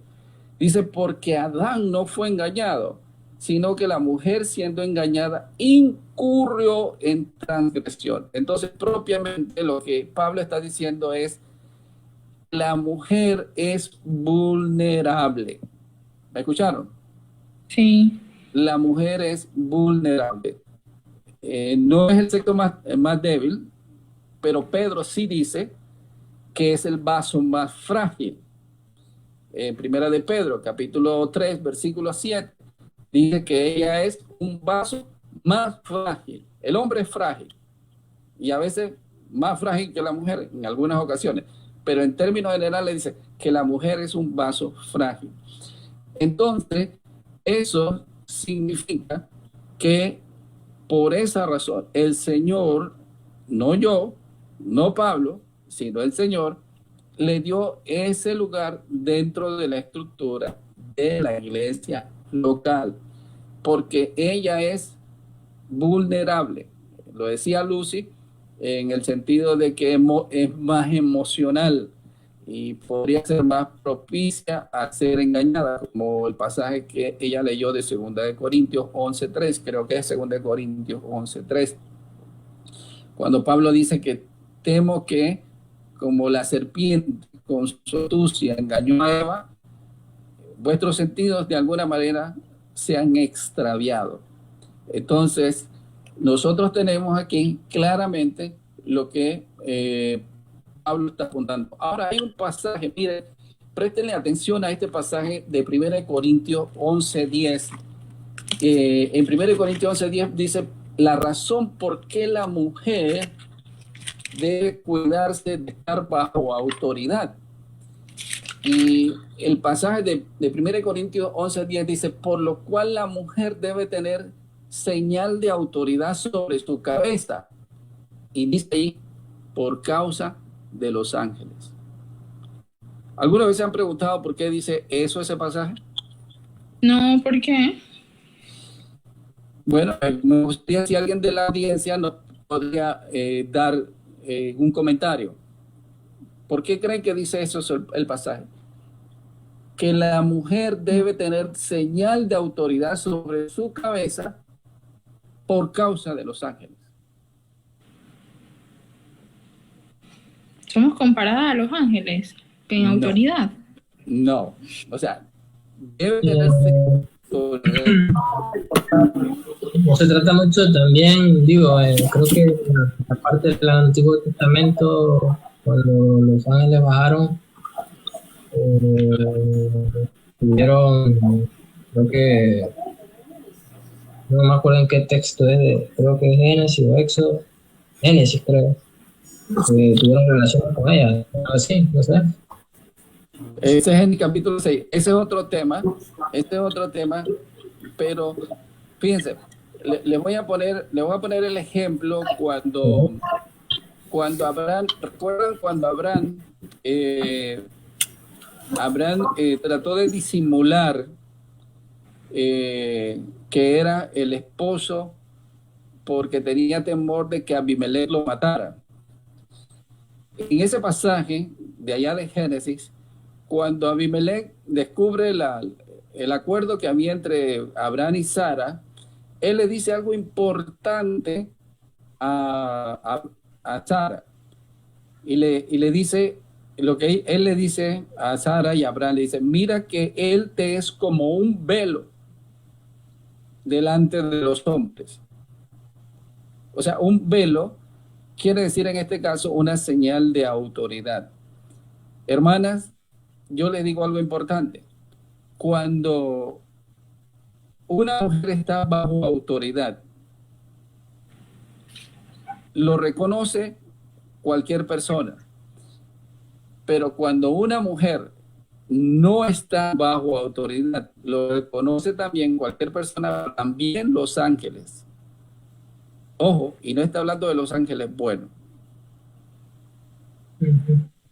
Dice, porque Adán no fue engañado, sino que la mujer, siendo engañada, incurrió en transgresión. Entonces, propiamente lo que Pablo está diciendo es, la mujer es vulnerable. ¿Me escucharon? Sí. La mujer es vulnerable. No es el sexo más débil, pero Pedro sí dice que es el vaso más frágil. En Primera de Pedro, capítulo 3, versículo 7, dice que ella es un vaso más frágil. El hombre es frágil y a veces más frágil que la mujer en algunas ocasiones, pero en términos generales dice que la mujer es un vaso frágil. Entonces, eso significa que por esa razón el Señor, no yo, no Pablo, sino el Señor, le dio ese lugar dentro de la estructura de la iglesia local, porque ella es vulnerable. Lo decía Lucy, en el sentido de que es más emocional y podría ser más propicia a ser engañada, como el pasaje que ella leyó de 2 de Corintios 11:3, creo que es 2 de Corintios 11:3, cuando Pablo dice que temo que como la serpiente con su astucia engañó a Eva, vuestros sentidos de alguna manera se han extraviado. Entonces, nosotros tenemos aquí claramente lo que Pablo está apuntando. Ahora hay un pasaje, miren, préstenle atención a este pasaje de 1 Corintios 11:10. En 1 Corintios 11:10 dice la razón por qué la mujer debe cuidarse de estar bajo autoridad. Y el pasaje de 1 Corintios 11:10 dice, por lo cual la mujer debe tener señal de autoridad sobre su cabeza. Y dice ahí, por causa de los ángeles. ¿Alguna vez se han preguntado por qué dice eso ese pasaje? No, ¿por qué? Bueno, me gustaría si alguien de la audiencia nos podría dar un comentario. ¿Por qué creen que dice eso el pasaje? Que la mujer debe tener señal de autoridad sobre su cabeza por causa de los ángeles. Somos comparadas a los ángeles en autoridad. No, o sea, debe tener señal de autoridad. No se trata mucho también, digo, creo que la parte del Antiguo Testamento, cuando los ángeles bajaron, tuvieron, creo que, no me acuerdo en qué texto es, creo que es Génesis o Éxodo, Génesis creo, tuvieron relaciones con ella, así, no sé. Ese es en el capítulo 6. Ese es otro tema. Pero fíjense, les voy a poner el ejemplo cuando Abraham, ¿recuerdan cuando Abraham trató de disimular que era el esposo porque tenía temor de que Abimelech lo matara? En ese pasaje de allá de Génesis, cuando Abimelech descubre el acuerdo que había entre Abraham y Sara, él le dice algo importante a Sara. Y le dice, lo que él le dice a Sara y a Abraham, le dice, mira que él te es como un velo delante de los hombres. O sea, un velo quiere decir en este caso una señal de autoridad. Hermanas, yo les digo algo importante. Cuando una mujer está bajo autoridad, lo reconoce cualquier persona. Pero cuando una mujer no está bajo autoridad, lo reconoce también cualquier persona, también los ángeles. Ojo, y no está hablando de los ángeles buenos.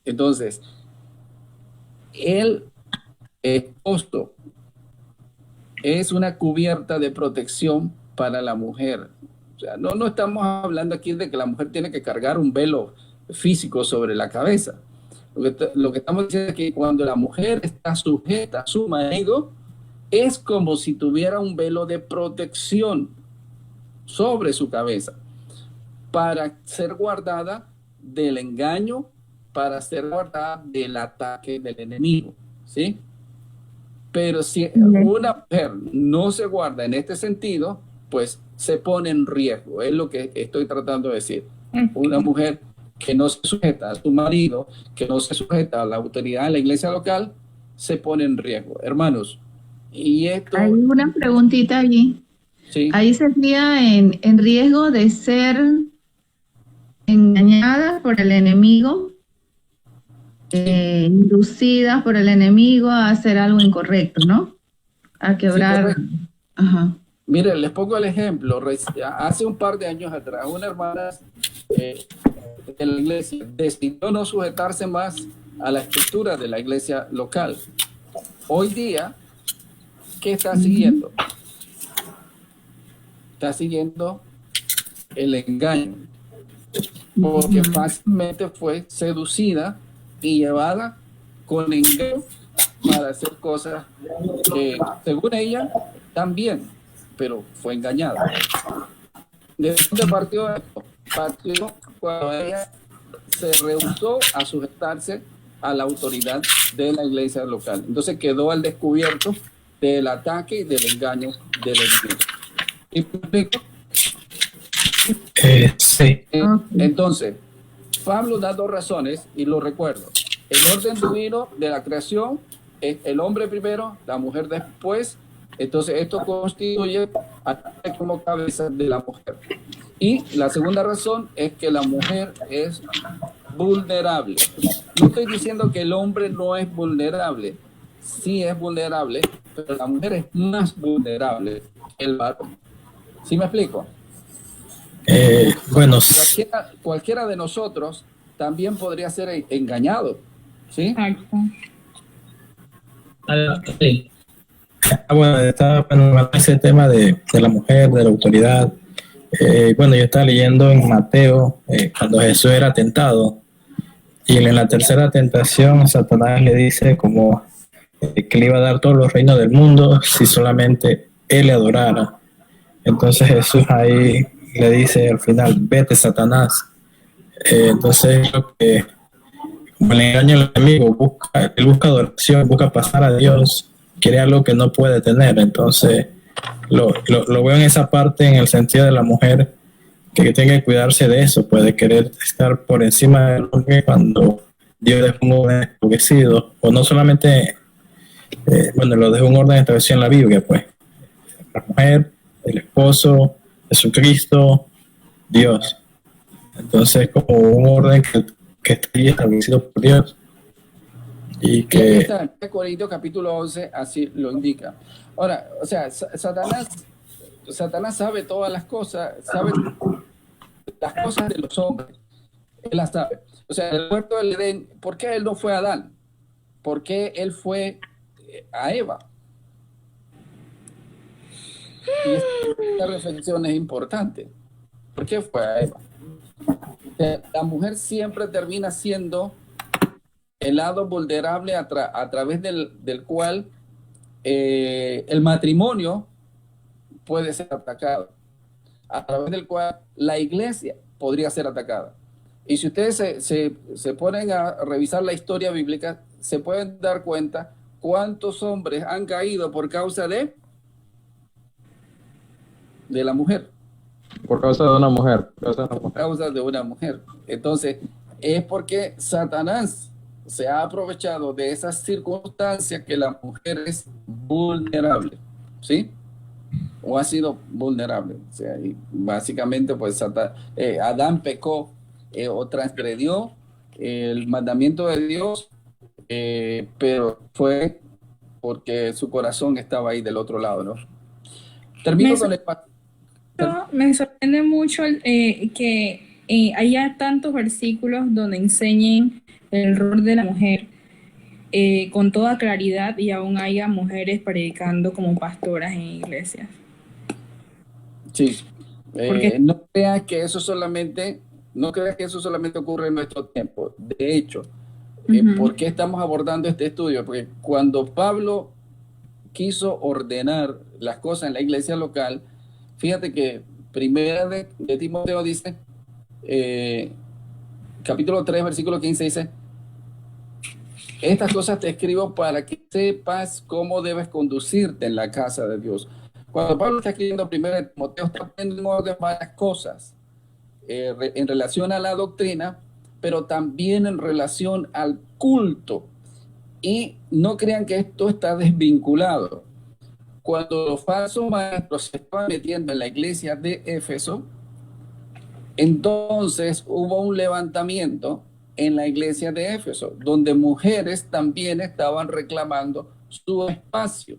Entonces, el esposo es una cubierta de protección para la mujer. O sea, no estamos hablando aquí de que la mujer tiene que cargar un velo físico sobre la cabeza. Lo que estamos diciendo es que cuando la mujer está sujeta a su marido, es como si tuviera un velo de protección sobre su cabeza para ser guardada del engaño para ser guardada del ataque del enemigo, ¿sí? Pero si una mujer no se guarda en este sentido, pues se pone en riesgo, es lo que estoy tratando de decir. Una mujer que no se sujeta a su marido, que no se sujeta a la autoridad de la iglesia local, se pone en riesgo. Hermanos, y esto... Hay una preguntita allí. ¿sí? Ahí sería en riesgo de ser engañadas por el enemigo, inducidas por el enemigo a hacer algo incorrecto, ¿no? A quebrar. Sí, ajá. Mire, les pongo el ejemplo. Hace un par de años atrás, una hermana de la iglesia decidió no sujetarse más a la estructura de la iglesia local. Hoy día, ¿qué está siguiendo? Está siguiendo el engaño, porque fácilmente fue seducida y llevada con engaño para hacer cosas que, según ella, también, pero fue engañada. ¿De dónde partió esto? Partió cuando ella se rehusó a sujetarse a la autoridad de la iglesia local. Entonces quedó al descubierto del ataque y del engaño del enemigo. ¿Y me explico? Sí. Entonces, Pablo da dos razones y lo recuerdo. El orden divino de la creación es el hombre primero, la mujer después. Entonces, esto constituye como cabeza de la mujer. Y la segunda razón es que la mujer es vulnerable. No estoy diciendo que el hombre no es vulnerable. Sí es vulnerable, pero la mujer es más vulnerable que el varón. ¿Sí me explico? Bueno, Cualquiera de nosotros también podría ser engañado, ¿sí? Exacto. Sí. bueno, estaba ese tema de la mujer, de la autoridad. Bueno, yo estaba leyendo en Mateo cuando Jesús era tentado, y en la tercera tentación Satanás le dice como que le iba a dar todos los reinos del mundo si solamente él le adorara. Entonces Jesús ahí le dice al final, vete Satanás. Entonces lo que, como le engaña al enemigo, él busca adoración, busca pasar a Dios, quiere algo que no puede tener. Entonces lo veo en esa parte, en el sentido de la mujer, que tiene que cuidarse de eso, puede querer estar por encima del hombre cuando Dios dejó un orden establecido, o no solamente, bueno, lo dejó un orden establecido en la Biblia, pues, la mujer, el esposo, Jesucristo, Dios. Entonces, como un orden que está ahí establecido por Dios. Y que... En Corintios capítulo 11 así lo indica. Ahora, o sea, Satanás sabe todas las cosas, sabe las cosas de los hombres. Él las sabe. O sea, el huerto del Edén, ¿por qué él no fue a Adán? ¿Por qué él fue a Eva? Y esta reflexión es importante. ¿Por qué fue a Eva? La mujer siempre termina siendo el lado vulnerable a través del cual el matrimonio puede ser atacado, a través del cual la iglesia podría ser atacada. Y si ustedes se ponen a revisar la historia bíblica, se pueden dar cuenta cuántos hombres han caído por causa de la mujer. Por causa de una mujer. Por causa de una mujer. Entonces, es porque Satanás se ha aprovechado de esas circunstancias que la mujer es vulnerable, ¿sí? O ha sido vulnerable. O sea, y básicamente, pues, Adán pecó o transgredió el mandamiento de Dios, pero fue porque su corazón estaba ahí del otro lado, ¿no? Termino con el... Me sorprende mucho que haya tantos versículos donde enseñen el rol de la mujer con toda claridad, y aún haya mujeres predicando como pastoras en iglesias. Sí. No creas que eso solamente ocurre en nuestro tiempo. De hecho, ¿por qué estamos abordando este estudio? Porque cuando Pablo quiso ordenar las cosas en la iglesia local, fíjate que primera de Timoteo dice, capítulo 3, versículo 15 dice, estas cosas te escribo para que sepas cómo debes conducirte en la casa de Dios. Cuando Pablo está escribiendo primero en Timoteo, está poniendo en orden varias cosas en relación a la doctrina, pero también en relación al culto. Y no crean que esto está desvinculado. Cuando los falsos maestros se estaban metiendo en la iglesia de Éfeso, entonces hubo un levantamiento en la iglesia de Éfeso, donde mujeres también estaban reclamando su espacio.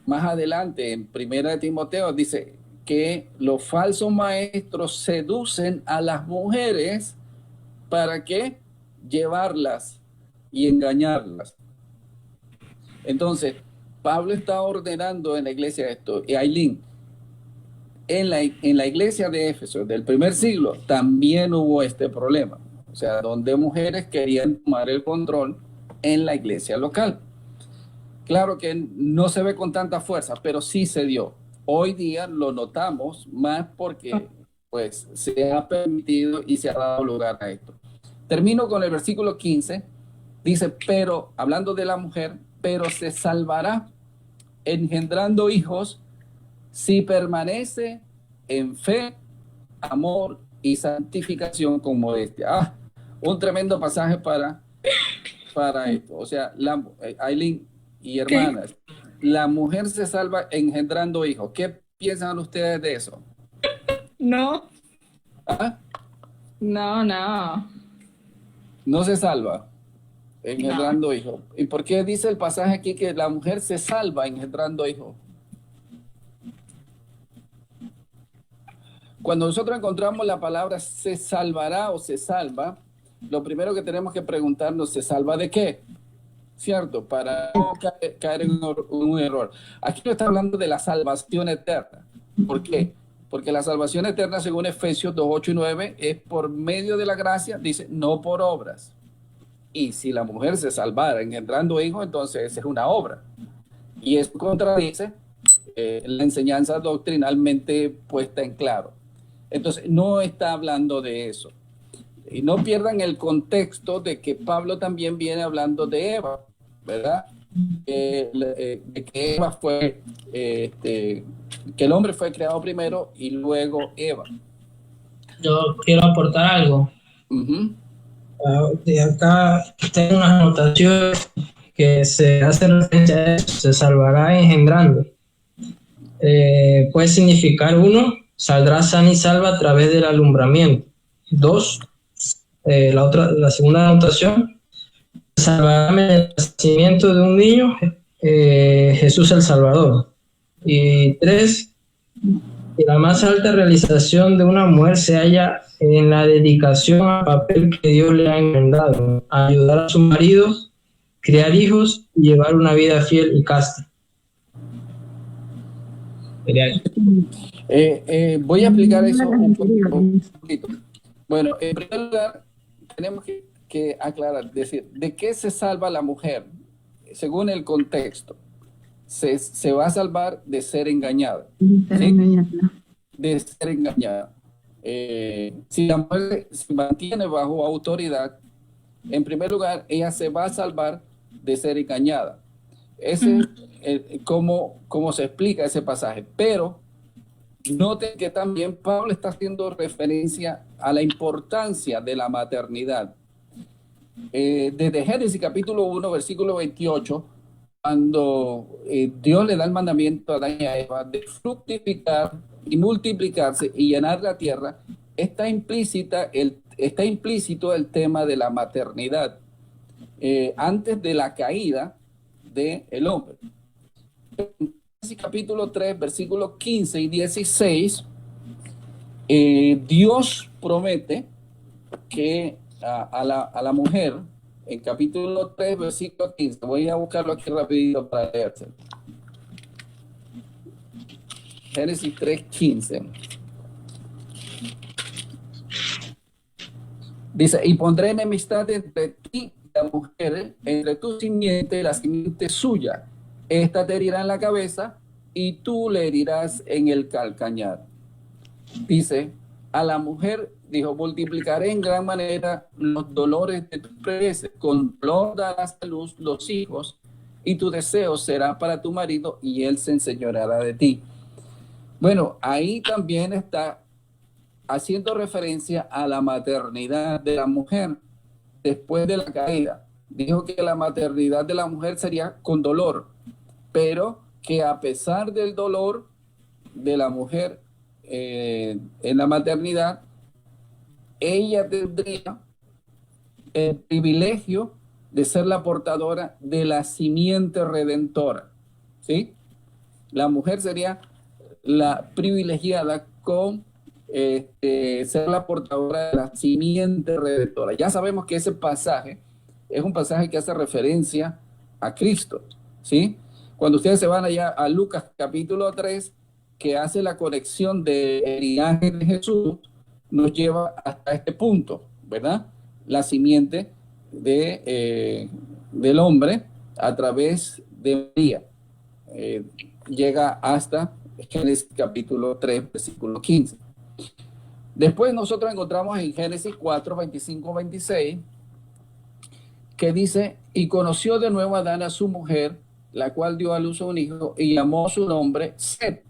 Más adelante, en 1 Timoteo, dice que los falsos maestros seducen a las mujeres para que llevarlas y engañarlas. Entonces, Pablo está ordenando en la iglesia esto. Y Aileen, en la iglesia de Éfeso del primer siglo también hubo este problema. O sea, donde mujeres querían tomar el control en la iglesia local. Claro que no se ve con tanta fuerza, pero sí se dio. Hoy día lo notamos más porque pues se ha permitido y se ha dado lugar a esto. Termino con el versículo 15. Dice, pero, hablando de la mujer, pero se salvará engendrando hijos si permanece en fe, amor y santificación con modestia. Un tremendo pasaje para esto. O sea, Aileen y hermanas, la mujer se salva engendrando hijos. ¿Qué piensan ustedes de eso? No. ¿Ah? No. No se salva engendrando hijos. ¿Y por qué dice el pasaje aquí que la mujer se salva engendrando hijos? Cuando nosotros encontramos la palabra se salvará o se salva, lo primero que tenemos que preguntarnos, ¿se salva de qué? ¿Cierto? Para no caer en un error. Aquí no está hablando de la salvación eterna. ¿Por qué? Porque la salvación eterna, según Efesios 2, 8 y 9, es por medio de la gracia, dice, no por obras. Y si la mujer se salvara engendrando hijos, entonces es una obra. Y eso contradice la enseñanza doctrinalmente puesta en claro. Entonces, no está hablando de eso. Y no pierdan el contexto de que Pablo también viene hablando de Eva, ¿verdad? De que Eva fue, que el hombre fue creado primero y luego Eva. Yo quiero aportar algo. De acá tengo unas anotaciones que se hace referencia a eso, se salvará engendrando. Puede significar 1, saldrá sana y salva a través del alumbramiento. 2, la segunda anotación, salvará mediante el nacimiento de un niño, Jesús el Salvador. Y 3, que la más alta realización de una mujer se halla en la dedicación al papel que Dios le ha encomendado, ayudar a su marido, criar hijos y llevar una vida fiel y casta. Voy a explicar eso un poquito. Bueno, en primer lugar, tenemos que aclarar, decir, ¿de qué se salva la mujer? Según el contexto, se va a salvar de ser engañada. ¿Sí? De ser engañada. Si la mujer se mantiene bajo autoridad, en primer lugar, ella se va a salvar de ser engañada. Ese es cómo se explica ese pasaje. Pero noten que también Pablo está haciendo referencia a la importancia de la maternidad. Desde Génesis capítulo 1, versículo 28, cuando Dios le da el mandamiento a Adán y a Eva de fructificar y multiplicarse y llenar la tierra, está implícito el tema de la maternidad antes de la caída del hombre. En capítulo 3, versículos 15 y 16, Dios promete que a la mujer, en capítulo 3, versículo 15, voy a buscarlo aquí rapidito para leerse. Génesis 3, 15. Dice, y pondré enemistad entre ti y la mujer, entre tu simiente y la simiente suya. Esta te herirá en la cabeza y tú le herirás en el calcañar. Dice, a la mujer dijo, multiplicaré en gran manera los dolores de tu preñez, con dolor darás a luz los hijos, y tu deseo será para tu marido, y él se enseñoreará de ti. Bueno, ahí también está haciendo referencia a la maternidad de la mujer después de la caída. Dijo que la maternidad de la mujer sería con dolor, pero que a pesar del dolor de la mujer en la maternidad, ella tendría el privilegio de ser la portadora de la simiente redentora, ¿sí? La mujer sería la privilegiada con ser la portadora de la simiente redentora. Ya sabemos que ese pasaje es un pasaje que hace referencia a Cristo, ¿sí? Cuando ustedes se van allá a Lucas capítulo 3, que hace la conexión del linaje de Jesús, nos lleva hasta este punto, ¿verdad? La simiente del hombre a través de María. Llega hasta Génesis capítulo 3, versículo 15. Después nosotros encontramos en Génesis 4, 25, 26, que dice, y conoció de nuevo Adán a su mujer, la cual dio a luz a un hijo, y llamó su nombre Set,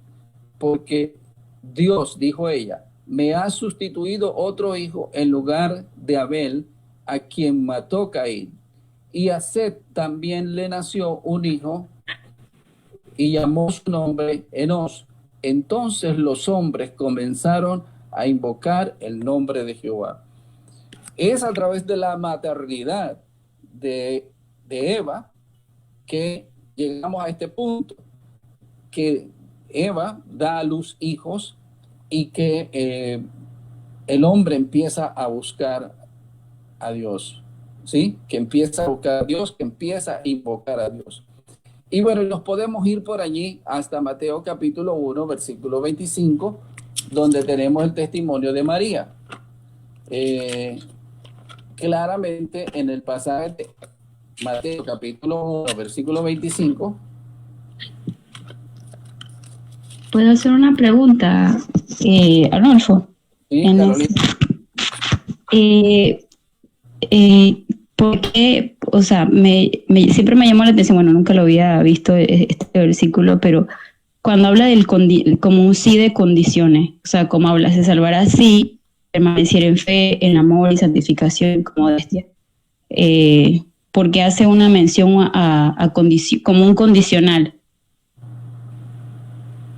porque Dios, dijo ella, me ha sustituido otro hijo en lugar de Abel, a quien mató Caín. Y a Set también le nació un hijo, y llamó su nombre Enos. Entonces los hombres comenzaron a invocar el nombre de Jehová. Es a través de la maternidad de Eva que llegamos a este punto, que Eva da a luz hijos y que el hombre empieza a buscar a Dios, ¿sí? Que empieza a buscar a Dios, que empieza a invocar a Dios. Y bueno, nos podemos ir por allí hasta Mateo capítulo 1, versículo 25, donde tenemos el testimonio de María. Claramente en el pasaje de Mateo capítulo 1, versículo 25. ¿Puedo hacer una pregunta, Arnolfo? Sí, Carolina. ¿Por qué? O sea, siempre me llamó la atención, bueno, nunca lo había visto este versículo, pero cuando habla del como un sí de condiciones, o sea, como habla, se salvará si permaneciera en fe, en amor y santificación como modestia, porque hace una mención como un condicional.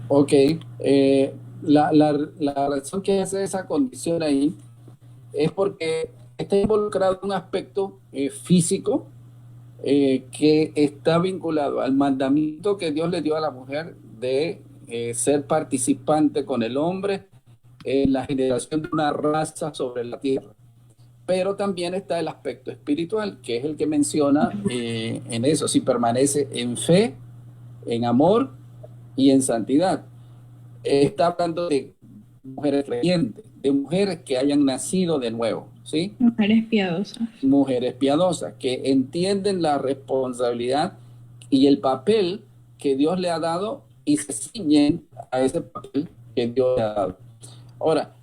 Ok, la razón que hace esa condición ahí es porque está involucrado un aspecto físico que está vinculado al mandamiento que Dios le dio a la mujer de ser participante con el hombre en la generación de una raza sobre la tierra. Pero también está el aspecto espiritual, que es el que menciona en eso, si permanece en fe, en amor y en santidad. Está hablando de mujeres creyentes, de mujeres que hayan nacido de nuevo, ¿sí? Mujeres piadosas. Mujeres piadosas, que entienden la responsabilidad y el papel que Dios le ha dado y se ciñen a ese papel que Dios le ha dado. Ahora,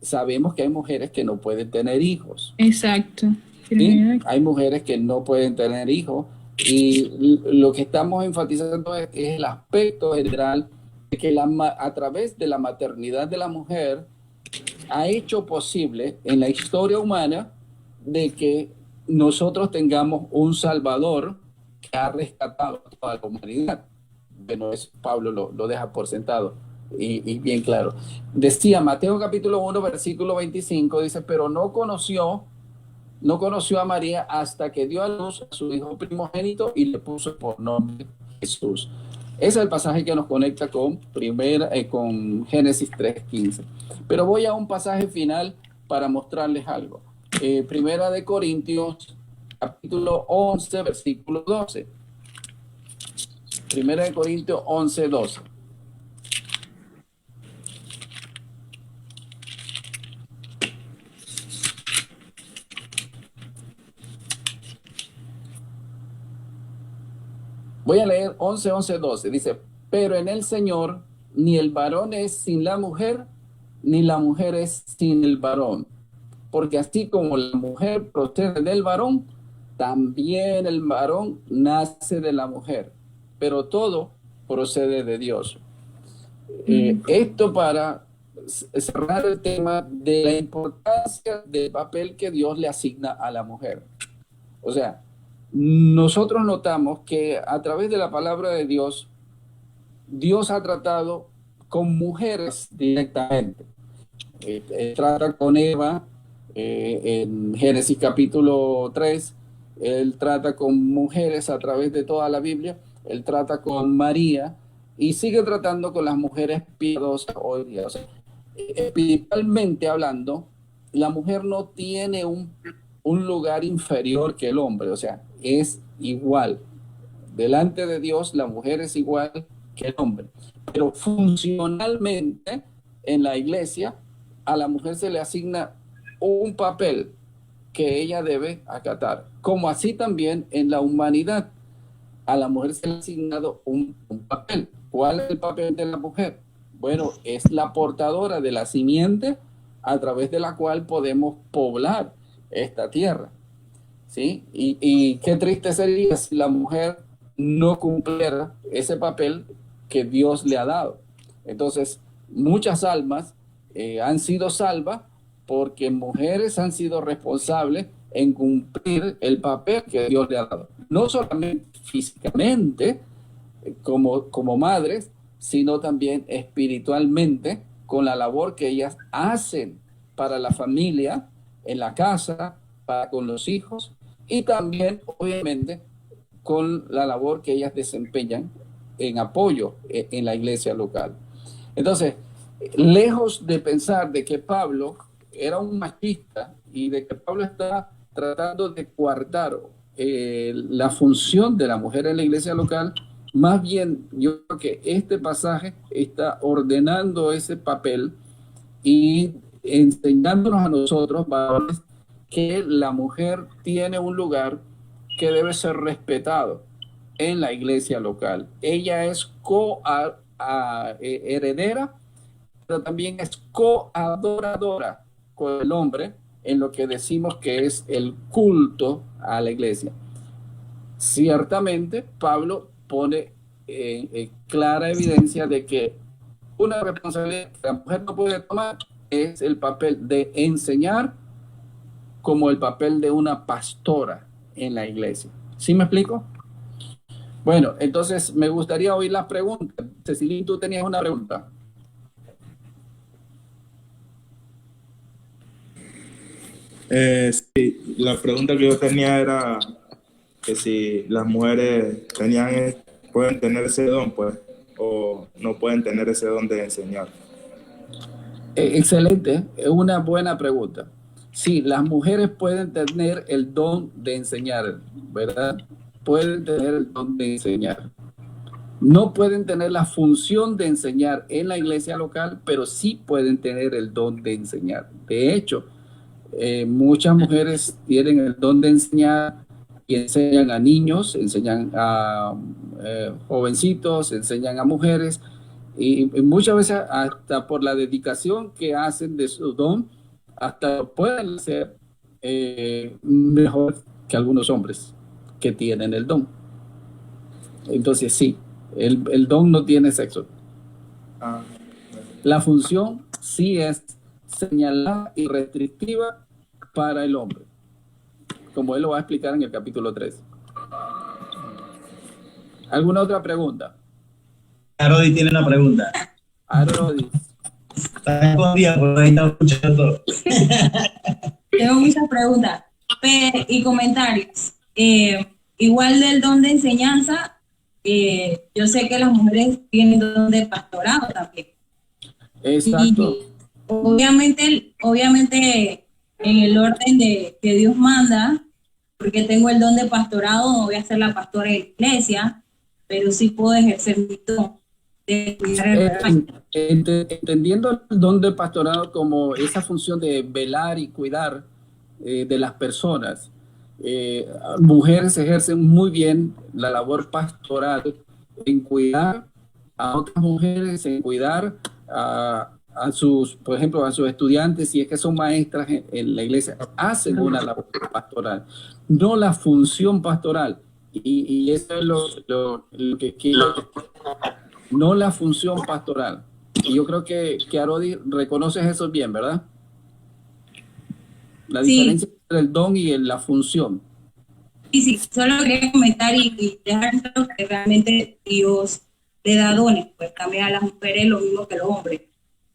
sabemos que hay mujeres que no pueden tener hijos. Exacto. ¿Sí? Hay mujeres que no pueden tener hijos y lo que estamos enfatizando es el aspecto general de que a través de la maternidad de la mujer ha hecho posible en la historia humana de que nosotros tengamos un Salvador que ha rescatado a toda la humanidad. Bueno, eso Pablo lo deja por sentado y bien claro. Decía Mateo capítulo 1, versículo 25, dice, pero no conoció a María hasta que dio a luz a su hijo primogénito y le puso por nombre Jesús. Ese es el pasaje que nos conecta con Génesis 3:15. Pero voy a un pasaje final para mostrarles algo. Primera de Corintios, capítulo 11, versículo 12. Primera de Corintios 11, 12. Voy a leer 11, 12. Dice, pero en el Señor ni el varón es sin la mujer, ni la mujer es sin el varón, porque así como la mujer procede del varón, también el varón nace de la mujer, pero todo procede de Dios. Esto para cerrar el tema de la importancia del papel que Dios le asigna a la mujer. O sea, nosotros notamos que a través de la palabra de Dios, Dios ha tratado con mujeres directamente. Trata con Eva en Génesis capítulo 3, él trata con mujeres a través de toda la Biblia, él trata con María y sigue tratando con las mujeres piadosas hoy día. O sea, espiritualmente hablando, la mujer no tiene un lugar inferior que el hombre, o sea, es igual. Delante de Dios, la mujer es igual que el hombre. Pero funcionalmente, en la iglesia, a la mujer se le asigna un papel que ella debe acatar. Como así también en la humanidad, a la mujer se le ha asignado un papel. ¿Cuál es el papel de la mujer? Bueno, es la portadora de la simiente a través de la cual podemos poblar esta tierra, ¿sí? Y qué triste sería si la mujer no cumpliera ese papel que Dios le ha dado. Entonces, muchas almas han sido salvas porque mujeres han sido responsables en cumplir el papel que Dios le ha dado. No solamente físicamente, como madres, sino también espiritualmente, con la labor que ellas hacen para la familia, en la casa, para con los hijos, y también, obviamente, con la labor que ellas desempeñan en apoyo en la iglesia local. Entonces, lejos de pensar de que Pablo era un machista y de que Pablo está tratando de coartar la función de la mujer en la iglesia local, más bien yo creo que este pasaje está ordenando ese papel y enseñándonos a nosotros valores que la mujer tiene un lugar que debe ser respetado en la iglesia local. Ella es heredera, pero también es coadoradora con el hombre en lo que decimos que es el culto a la iglesia. Ciertamente, Pablo pone clara evidencia de que una responsabilidad que la mujer no puede tomar es el papel de enseñar, como el papel de una pastora en la iglesia. ¿Sí me explico? Bueno, entonces me gustaría oír las preguntas. Cecilia, tú tenías una pregunta. Sí, la pregunta que yo tenía era que si las mujeres pueden tener ese don, pues, o no pueden tener ese don de enseñar. Excelente, es una buena pregunta. Sí, las mujeres pueden tener el don de enseñar, ¿verdad? Pueden tener el don de enseñar. No pueden tener la función de enseñar en la iglesia local, pero sí pueden tener el don de enseñar. De hecho, muchas mujeres tienen el don de enseñar y enseñan a niños, enseñan a jovencitos, enseñan a mujeres y muchas veces hasta por la dedicación que hacen de su don, hasta pueden ser mejor que algunos hombres que tienen el don. Entonces sí, el don no tiene sexo. La función sí es señalada y restrictiva para el hombre, como él lo va a explicar en el capítulo 3. ¿Alguna otra pregunta? Arodi tiene una pregunta. Arodi. Está escondida, por ahí está escuchando todo. Tengo muchas preguntas y comentarios. Igual del don de enseñanza, yo sé que las mujeres tienen don de pastorado también. Exacto. Y obviamente en el orden de que Dios manda, porque tengo el don de pastorado, no voy a ser la pastora de la iglesia, pero sí puedo ejercer mi don de cuidar el rebaño. Entendiendo el don de pastorado como esa función de velar y cuidar de las personas, mujeres ejercen muy bien la labor pastoral en cuidar a otras mujeres, en cuidar a sus, por ejemplo, a sus estudiantes, si es que son maestras en la iglesia, hacen una labor pastoral, no la función pastoral. Y eso es lo que quiero, no la función pastoral. Y yo creo que Arodi reconoces eso bien, ¿verdad? La diferencia entre el don y la función. Sí, solo quería comentar y dejar claro que realmente Dios le da dones, pues también a las mujeres lo mismo que a los hombres.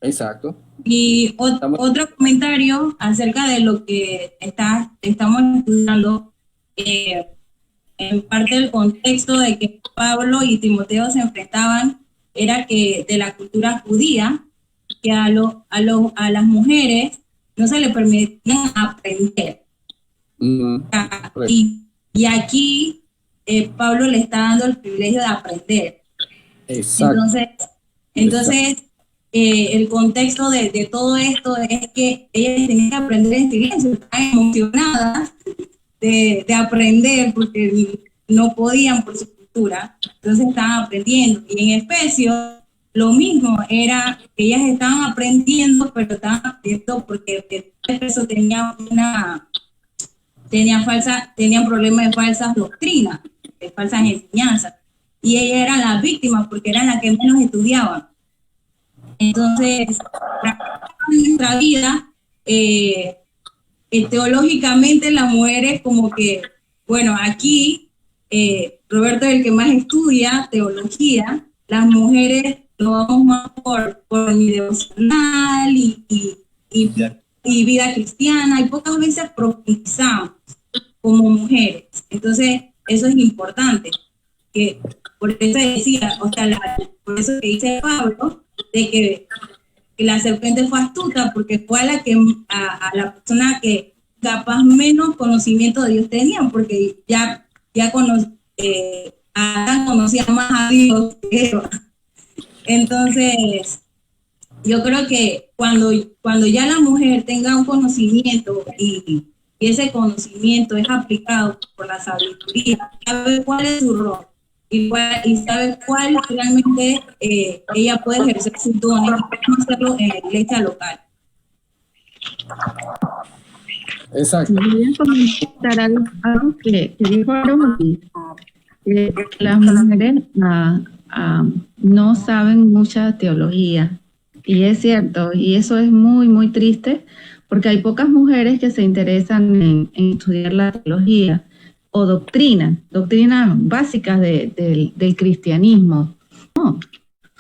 Exacto. Y otro comentario acerca de lo que estamos estudiando, en parte del contexto de que Pablo y Timoteo se enfrentaban, era que de la cultura judía, que a las mujeres no se les permitían aprender. Y aquí Pablo le está dando el privilegio de aprender. Exacto. Entonces el contexto de todo esto es que ellas tenían que aprender en silencio, estaban emocionadas de aprender porque no podían por su cultura, entonces estaban aprendiendo. Y en Efesios lo mismo, era que ellas estaban aprendiendo, pero estaban aprendiendo porque Efesios tenían problemas de falsas doctrinas, de falsas enseñanzas, y ellas eran las víctimas porque eran las que menos estudiaban. Entonces, en nuestra vida, teológicamente las mujeres como que, bueno, aquí Roberto es el que más estudia teología, las mujeres lo vamos más por mi devocional y vida cristiana, y pocas veces profundizamos como mujeres. Entonces, eso es importante, que por eso decía, o sea, por eso que dice Pablo, de que la serpiente fue astuta, porque fue a la persona que capaz menos conocimiento de Dios tenían, porque Adán conocía más a Dios que Eva. Entonces, yo creo que cuando ya la mujer tenga un conocimiento y ese conocimiento es aplicado por la sabiduría, sabe cuál es su rol y sabe cuál realmente ella puede ejercer sus dones y cómo hacerlo en la iglesia local. Exacto. Voy a comentar algo que dijo Arodi, que las mujeres no saben mucha teología, y es cierto, y eso es muy, muy triste, porque hay pocas mujeres que se interesan en estudiar la teología o doctrinas básicas del cristianismo. No, o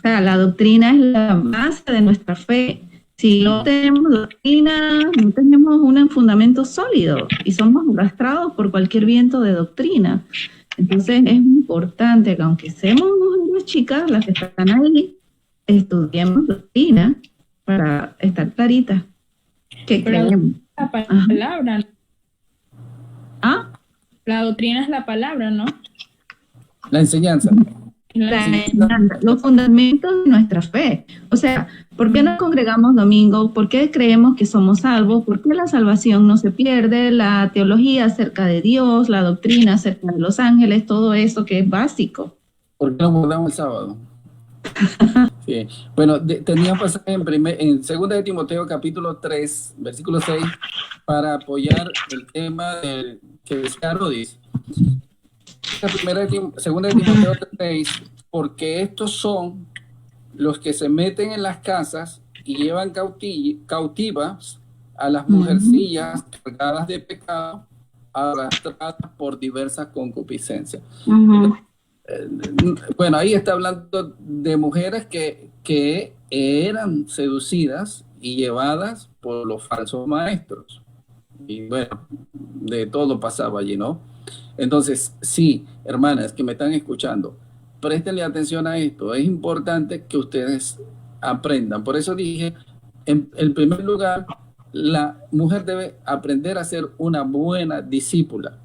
sea, la doctrina es la base de nuestra fe. Si no tenemos doctrina, no tenemos un fundamento sólido y somos arrastrados por cualquier viento de doctrina. Entonces es importante que aunque seamos mujeres chicas, las que están ahí, estudiemos doctrina para estar claritas. ¿Qué creemos? La palabra. ¿Ah? La doctrina es la palabra, ¿no? La enseñanza. Los fundamentos de nuestra fe. O sea, ¿por qué nos congregamos domingo? ¿Por qué creemos que somos salvos? ¿Por qué la salvación no se pierde? La teología acerca de Dios, la doctrina acerca de los ángeles, todo eso que es básico. ¿Por qué nos guardamos el sábado? Sí. Bueno, tenía un pasaje en 2 de Timoteo capítulo 3, versículo 6, para apoyar el tema que decía Rodis. 2 de Timoteo 3, porque estos son los que se meten en las casas y llevan cautivas a las mujercillas cargadas de pecado, arrastradas por diversas concupiscencias. Bueno, ahí está hablando de mujeres que eran seducidas y llevadas por los falsos maestros. Y bueno, de todo pasaba allí, ¿no? Entonces, sí, hermanas que me están escuchando, préstenle atención a esto. Es importante que ustedes aprendan. Por eso dije, en primer lugar, la mujer debe aprender a ser una buena discípula.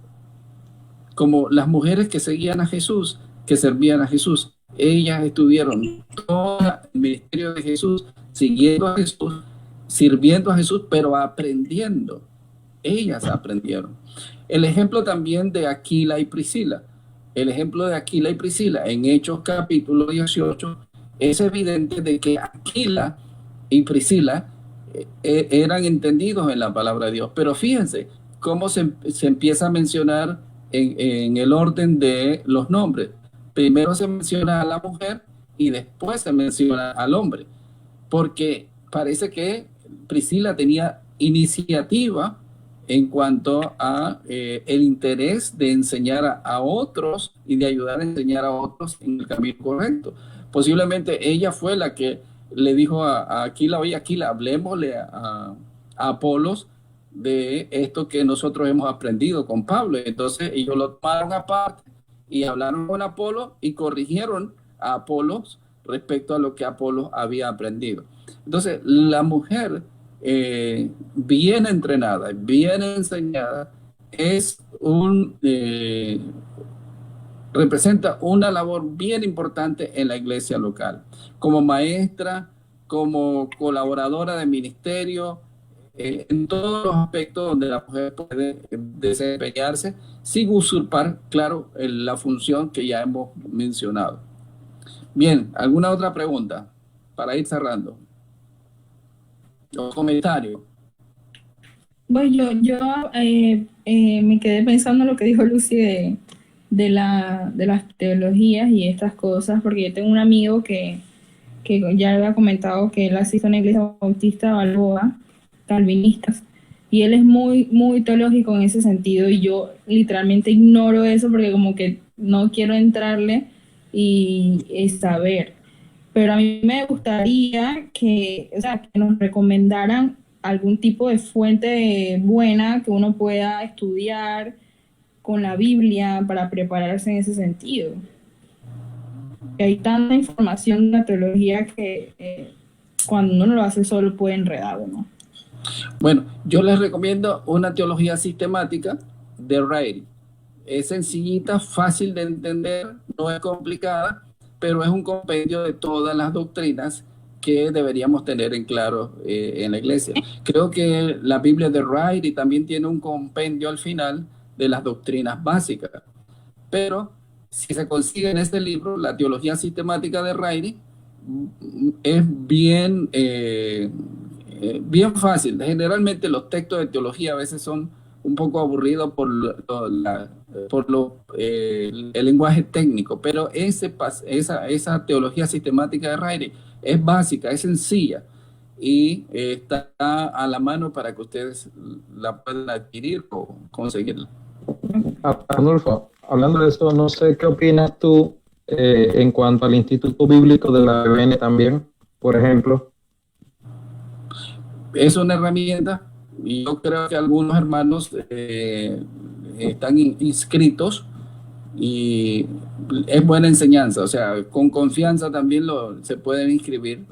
Como las mujeres que seguían a Jesús, que servían a Jesús. Ellas estuvieron todo el ministerio de Jesús, siguiendo a Jesús, sirviendo a Jesús, pero aprendiendo. Ellas aprendieron. El ejemplo también de Aquila y Priscila. El ejemplo de Aquila y Priscila en Hechos capítulo 18 es evidente de que Aquila y Priscila eran entendidos en la palabra de Dios. Pero fíjense cómo se empieza a mencionar en el orden de los nombres. Primero se menciona a la mujer y después se menciona al hombre, porque parece que Priscila tenía iniciativa en cuanto a el interés de enseñar a otros y de ayudar a enseñar a otros en el camino correcto. Posiblemente ella fue la que le dijo a Aquila, oye Aquila, hablemosle a Apolos de esto que nosotros hemos aprendido con Pablo. Entonces ellos lo tomaron aparte y hablaron con Apolo y corrigieron a Apolos respecto a lo que Apolos había aprendido. Entonces la mujer bien entrenada, bien enseñada, representa una labor bien importante en la iglesia local, como maestra, como colaboradora de ministerio, en todos los aspectos donde la mujer puede desempeñarse sin usurpar, claro, la función que ya hemos mencionado. Bien, ¿alguna otra pregunta para ir cerrando? ¿O comentario? Bueno, yo me quedé pensando en lo que dijo Lucy de las teologías y estas cosas, porque yo tengo un amigo que ya le había comentado que él asiste a una iglesia bautista de Balboa, calvinistas, y él es muy, muy teológico en ese sentido, y yo literalmente ignoro eso porque como que no quiero entrarle y saber. Pero a mí me gustaría que nos recomendaran algún tipo de fuente buena que uno pueda estudiar con la Biblia para prepararse en ese sentido. Hay tanta información de la teología que cuando uno lo hace solo puede enredar, ¿no? Bueno, yo les recomiendo una teología sistemática de Ryrie. Es sencillita, fácil de entender, no es complicada, pero es un compendio de todas las doctrinas que deberíamos tener en claro en la iglesia. Creo que la Biblia de Ryrie también tiene un compendio al final de las doctrinas básicas, pero si se consigue en este libro, la teología sistemática de Ryrie, es bien fácil. Generalmente los textos de teología a veces son un poco aburridos por el lenguaje técnico, pero esa teología sistemática de Ryrie es básica, es sencilla y está a la mano para que ustedes la puedan adquirir o conseguirla. Arnulfo, hablando de esto, no sé qué opinas tú en cuanto al Instituto Bíblico de la BN también, por ejemplo. Es una herramienta y yo creo que algunos hermanos están inscritos y es buena enseñanza, o sea, con confianza también se pueden inscribir.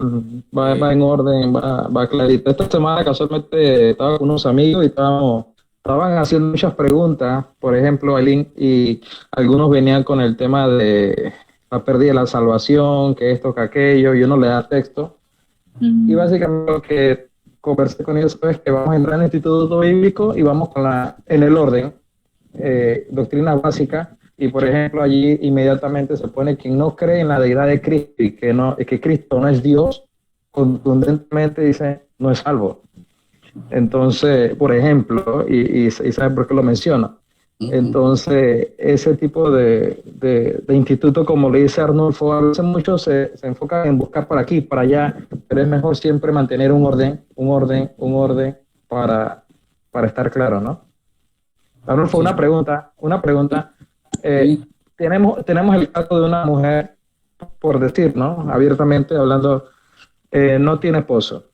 Va en orden, va clarito. Esta semana casualmente estaba con unos amigos y estaban haciendo muchas preguntas, por ejemplo, y algunos venían con el tema de la pérdida de la salvación, que esto, que aquello, y uno le da texto. Y básicamente lo que conversé con ellos es que vamos a entrar en el Instituto Bíblico y vamos en el orden, doctrina básica, y por ejemplo allí inmediatamente se pone quien no cree en la deidad de Cristo y que Cristo no es Dios, contundentemente dice no es salvo. Entonces, por ejemplo, y ¿sabe por qué lo menciono? Entonces, ese tipo de instituto, como le dice Arnulfo, a veces muchos se enfocan en buscar por aquí, para allá, pero es mejor siempre mantener un orden para estar claro, ¿no? Arnulfo, sí. Una pregunta. Tenemos el caso de una mujer, por decir, ¿no? Abiertamente hablando, no tiene esposo.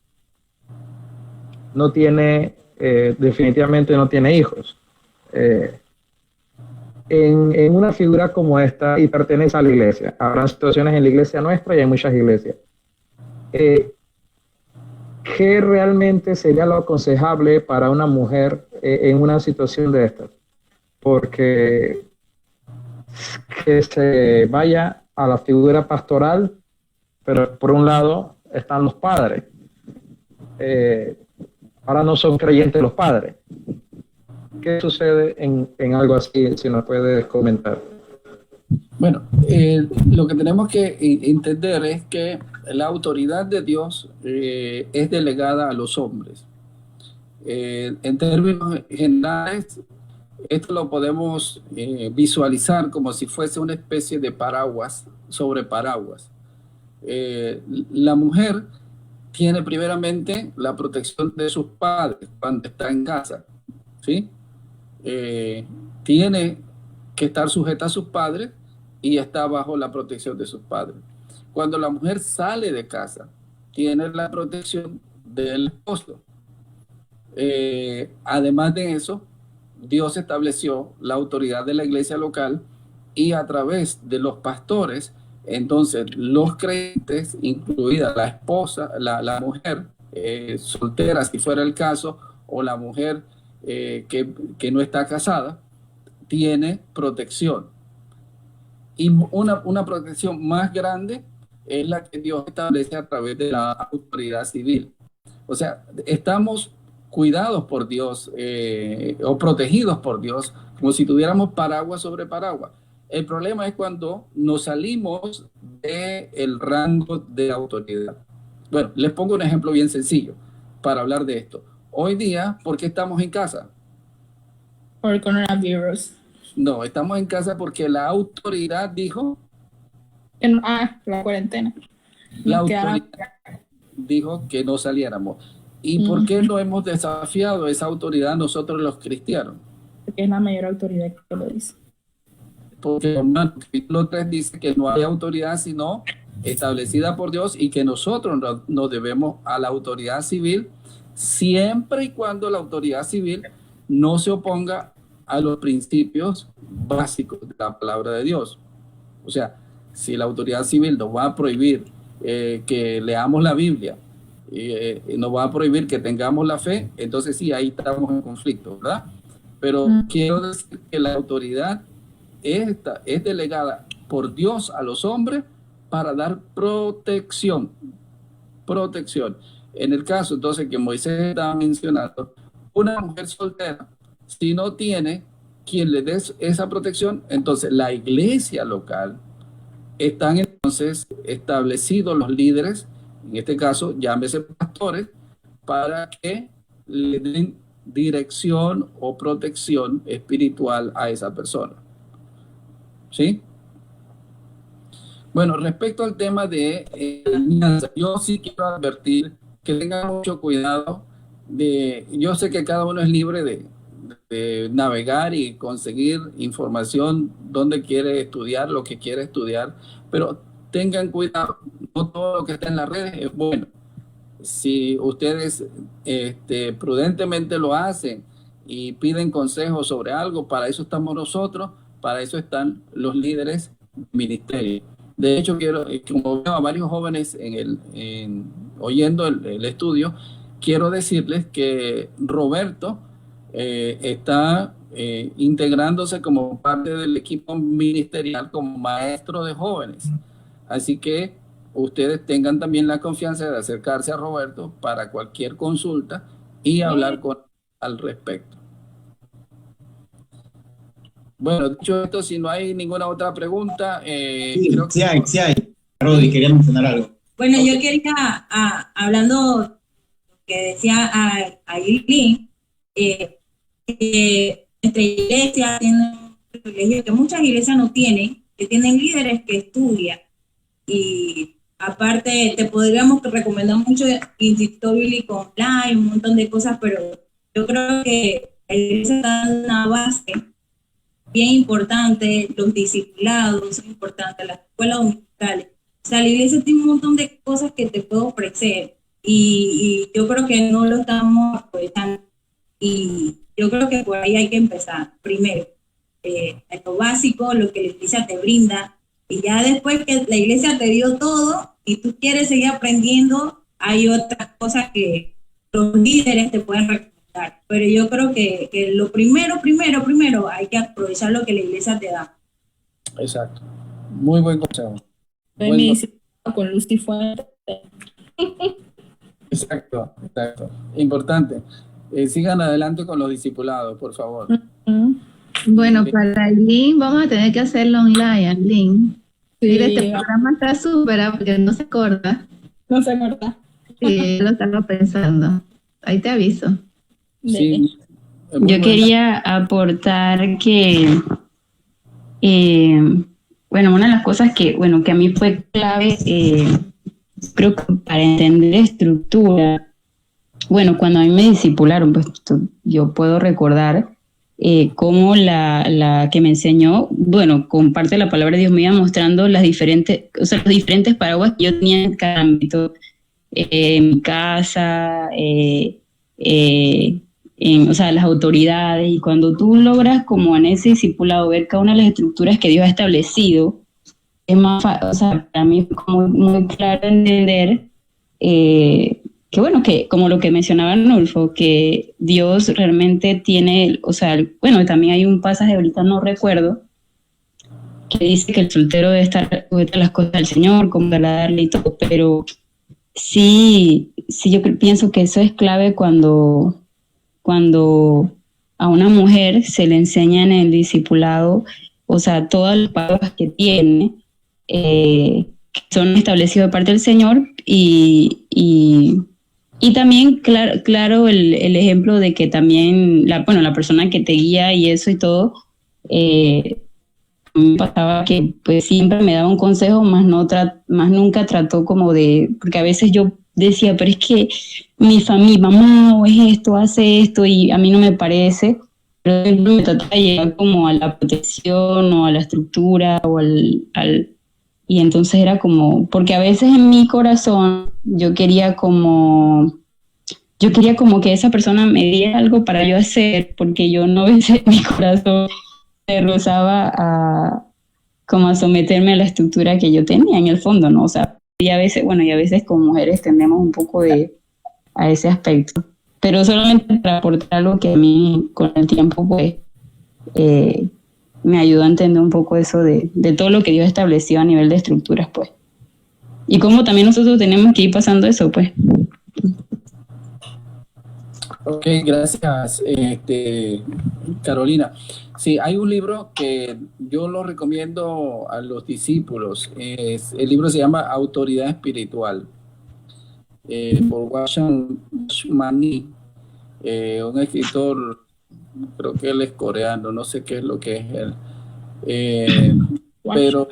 No tiene, definitivamente no tiene hijos. En una figura como esta y pertenece a la iglesia. Habrá situaciones en la iglesia nuestra y hay muchas iglesias. ¿Qué realmente sería lo aconsejable para una mujer en una situación de esta? Porque que se vaya a la figura pastoral, pero por un lado están los padres. Ahora no son creyentes los padres. ¿Qué sucede en algo así, si nos puedes comentar? Bueno, lo que tenemos que entender es que la autoridad de Dios es delegada a los hombres. En términos generales, esto lo podemos visualizar como si fuese una especie de paraguas sobre paraguas. La mujer tiene primeramente la protección de sus padres cuando está en casa, ¿sí? Tiene que estar sujeta a sus padres y está bajo la protección de sus padres. Cuando la mujer sale de casa, tiene la protección del esposo. Además de eso, Dios estableció la autoridad de la iglesia local y a través de los pastores, entonces los creyentes, incluida la esposa, la mujer soltera, si fuera el caso, o la mujer que no está casada, tiene protección. Y una protección más grande es la que Dios establece a través de la autoridad civil. O sea, estamos cuidados por Dios o protegidos por Dios, como si tuviéramos paraguas sobre paraguas. El problema es cuando nos salimos del rango de autoridad. Bueno, les pongo un ejemplo bien sencillo para hablar de esto. Hoy día, ¿por qué estamos en casa? Por el coronavirus. No, estamos en casa porque la autoridad dijo... la cuarentena. La autoridad dijo que no saliéramos. ¿Y por qué no hemos desafiado esa autoridad nosotros los cristianos? Porque es la mayor autoridad que lo dice. Porque Romanos capítulo 3 dice que no hay autoridad sino establecida por Dios y que nosotros nos debemos a la autoridad civil siempre y cuando la autoridad civil no se oponga a los principios básicos de la palabra de Dios. O sea, si la autoridad civil nos va a prohibir que leamos la Biblia, nos va a prohibir que tengamos la fe, entonces sí, ahí estamos en conflicto, ¿verdad? Pero quiero decir que la autoridad esta es delegada por Dios a los hombres para dar protección. Protección. En el caso entonces que Moisés estaba mencionando, una mujer soltera, si no tiene quien le dé esa protección, entonces la iglesia local están entonces establecidos los líderes, en este caso llámese pastores, para que le den dirección o protección espiritual a esa persona. ¿Sí? Bueno, respecto al tema de alianza, yo sí quiero advertir que tengan mucho cuidado. Yo sé que cada uno es libre de navegar y conseguir información donde quiere estudiar, lo que quiere estudiar, pero tengan cuidado, no todo lo que está en las redes es bueno. Si ustedes prudentemente lo hacen y piden consejos sobre algo, para eso estamos nosotros, para eso están los líderes del ministerio. De hecho, como veo a varios jóvenes oyendo el estudio, quiero decirles que Roberto está integrándose como parte del equipo ministerial como maestro de jóvenes. Así que ustedes tengan también la confianza de acercarse a Roberto para cualquier consulta y hablar con él al respecto. Bueno, dicho esto, si no hay ninguna otra pregunta... sí hay. Rodi, quería mencionar algo. Bueno, yo quería, hablando de lo que decía Aileen, nuestra iglesia tiene un privilegio que muchas iglesias no tienen, que tienen líderes que estudian. Y aparte, te podríamos recomendar mucho Instituto Bíblico Online, un montón de cosas, pero yo creo que la iglesia está dando una base bien importante, los discipulados son importantes, las escuelas dominicales. O sea, la iglesia tiene un montón de cosas que te puede ofrecer y yo creo que no lo estamos aprovechando. Y yo creo que por ahí hay que empezar. Primero, lo básico, lo que la iglesia te brinda, y ya después que la iglesia te dio todo y tú quieres seguir aprendiendo, hay otras cosas que los líderes te pueden recomendar. Pero yo creo que lo primero, hay que aprovechar lo que la iglesia te da. Exacto. Muy buen consejo. Con Lucy Fuente. Exacto. Importante. Sigan adelante con los discipulados, por favor. Bueno, para el link vamos a tener que hacerlo online, link. Sí. Mira, este programa está súper porque no se corta. No se acuerda. Sí, lo estaba pensando. Ahí te aviso. Sí, es muy Yo buena. quería aportar que, bueno, una de las cosas que, bueno, que a mí fue clave, creo que para entender estructura, bueno, cuando a mí me discipularon, pues yo puedo recordar cómo la que me enseñó, bueno, con parte de la palabra de Dios me iba mostrando las diferentes, o sea, los diferentes paraguas que yo tenía en cada ámbito, en mi casa, o sea, las autoridades, y cuando tú logras como en ese discipulado ver cada una de las estructuras que Dios ha establecido, es más o sea, para mí es como muy claro entender que bueno, que como lo que mencionaba Arnulfo, que Dios realmente tiene, o sea, bueno, también hay un pasaje, ahorita no recuerdo, que dice que el soltero debe estar sujeto a las cosas del Señor, como agradarle y todo, pero sí, yo pienso que eso es clave cuando a una mujer se le enseña en el discipulado, o sea, todas las palabras que tiene, que son establecidas de parte del Señor, y también, claro el ejemplo de que también, la persona que te guía y eso y todo, me pasaba que pues siempre me daba un consejo, más nunca trató como de, porque a veces yo decía, pero es que mi familia, mamá, o es esto, hace esto, y a mí no me parece, pero siempre me trataba de llegar como a la protección o a la estructura o y entonces era como, porque a veces en mi corazón yo quería como que esa persona me diera algo para yo hacer, porque yo no veces en mi corazón me rozaba como a someterme a la estructura que yo tenía en el fondo, ¿no? O sea, y a veces como mujeres tendemos un poco a ese aspecto. Pero solamente para aportar algo que a mí con el tiempo pues me ayudó a entender un poco eso de todo lo que Dios estableció a nivel de estructuras, pues. Y cómo también nosotros tenemos que ir pasando eso, pues. Ok, gracias, Carolina. Sí, hay un libro que yo lo recomiendo a los discípulos. El libro se llama Autoridad Espiritual, por Washmani, un escritor, creo que él es coreano, no sé qué es lo que es él. Pero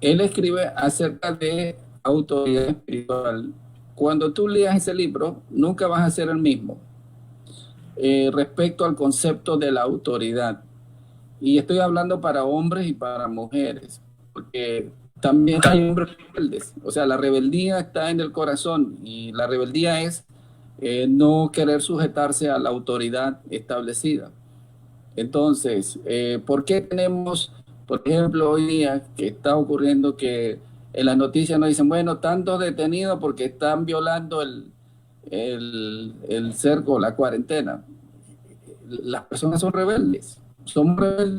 él escribe acerca de autoridad espiritual. Cuando tú leas ese libro, nunca vas a ser el mismo respecto al concepto de la autoridad. Y estoy hablando para hombres y para mujeres, porque también hay hombres rebeldes. O sea, la rebeldía está en el corazón, y la rebeldía es no querer sujetarse a la autoridad establecida. Entonces, ¿por qué tenemos, por ejemplo, hoy día que está ocurriendo que en las noticias nos dicen, bueno, tantos detenidos porque están violando el cerco, la cuarentena? Las personas son rebeldes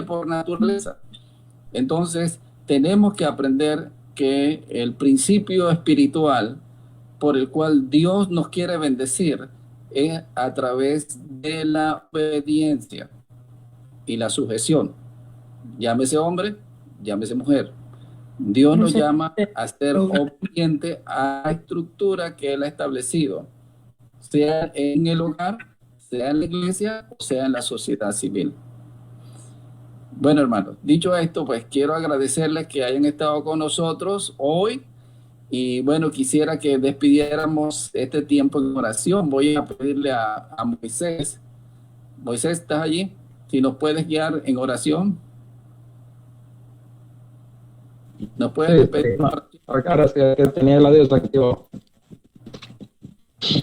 por naturaleza. Entonces, tenemos que aprender que el principio espiritual por el cual Dios nos quiere bendecir es a través de la obediencia y la sujeción. Llámese hombre, llámese mujer. Dios nos llama a ser obediente a la estructura que Él ha establecido, sea en el hogar, sea en la iglesia o sea en la sociedad civil. Bueno, hermanos, dicho esto, pues quiero agradecerles que hayan estado con nosotros hoy. Y bueno, quisiera que despidiéramos este tiempo en oración. Voy a pedirle a Moisés. Moisés, ¿estás allí? Si nos puedes guiar en oración. ¿Nos puedes despedir? Ahora sí, que tenía el audio desactivado.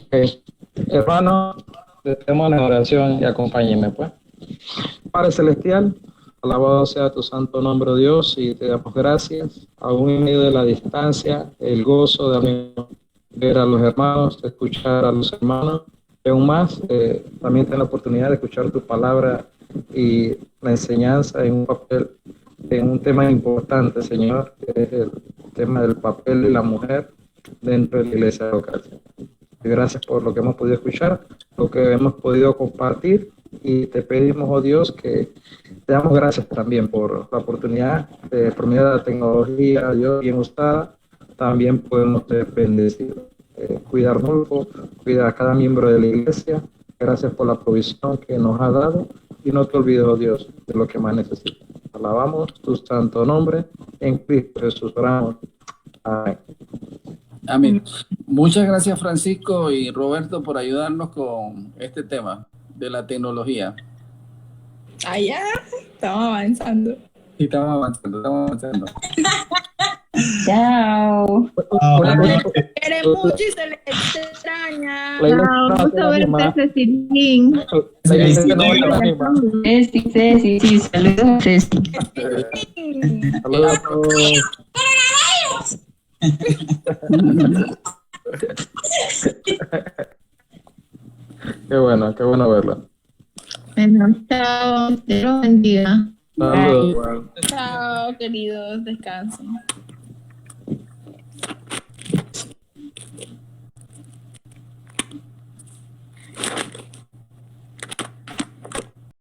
Okay. Hermano, estemos en oración y acompáñenme, pues. Padre Celestial, alabado sea tu santo nombre, oh Dios, y te damos gracias, aún en medio de la distancia, el gozo de ver a los hermanos, de escuchar a los hermanos, y aún más, también tener la oportunidad de escuchar tu palabra y la enseñanza en un tema importante, Señor, que es el tema del papel de la mujer dentro de la iglesia local. Y gracias por lo que hemos podido escuchar, lo que hemos podido compartir, y te pedimos, oh Dios, que te damos gracias también por la oportunidad, por medio de la tecnología, Dios, bien usada, también podemos ser bendecidos. Cuida a Arnulfo, cuida a cada miembro de la iglesia. Gracias por la provisión que nos ha dado y no te olvides, oh Dios, de lo que más necesitas. Alabamos tu santo nombre, en Cristo Jesús oramos. Amén. Amén. Muchas gracias, Francisco y Roberto, por ayudarnos con este tema de la tecnología. Allá, estamos avanzando. Y estamos avanzando. Chao. Se quiere mucho y se le extraña. Gusto verte, Cecilín. Sí, saludos, Ceci. Saludos a todos. Qué bueno verla. Bueno, chao. Dios los bendiga. Saludos. Chao, queridos, descansen.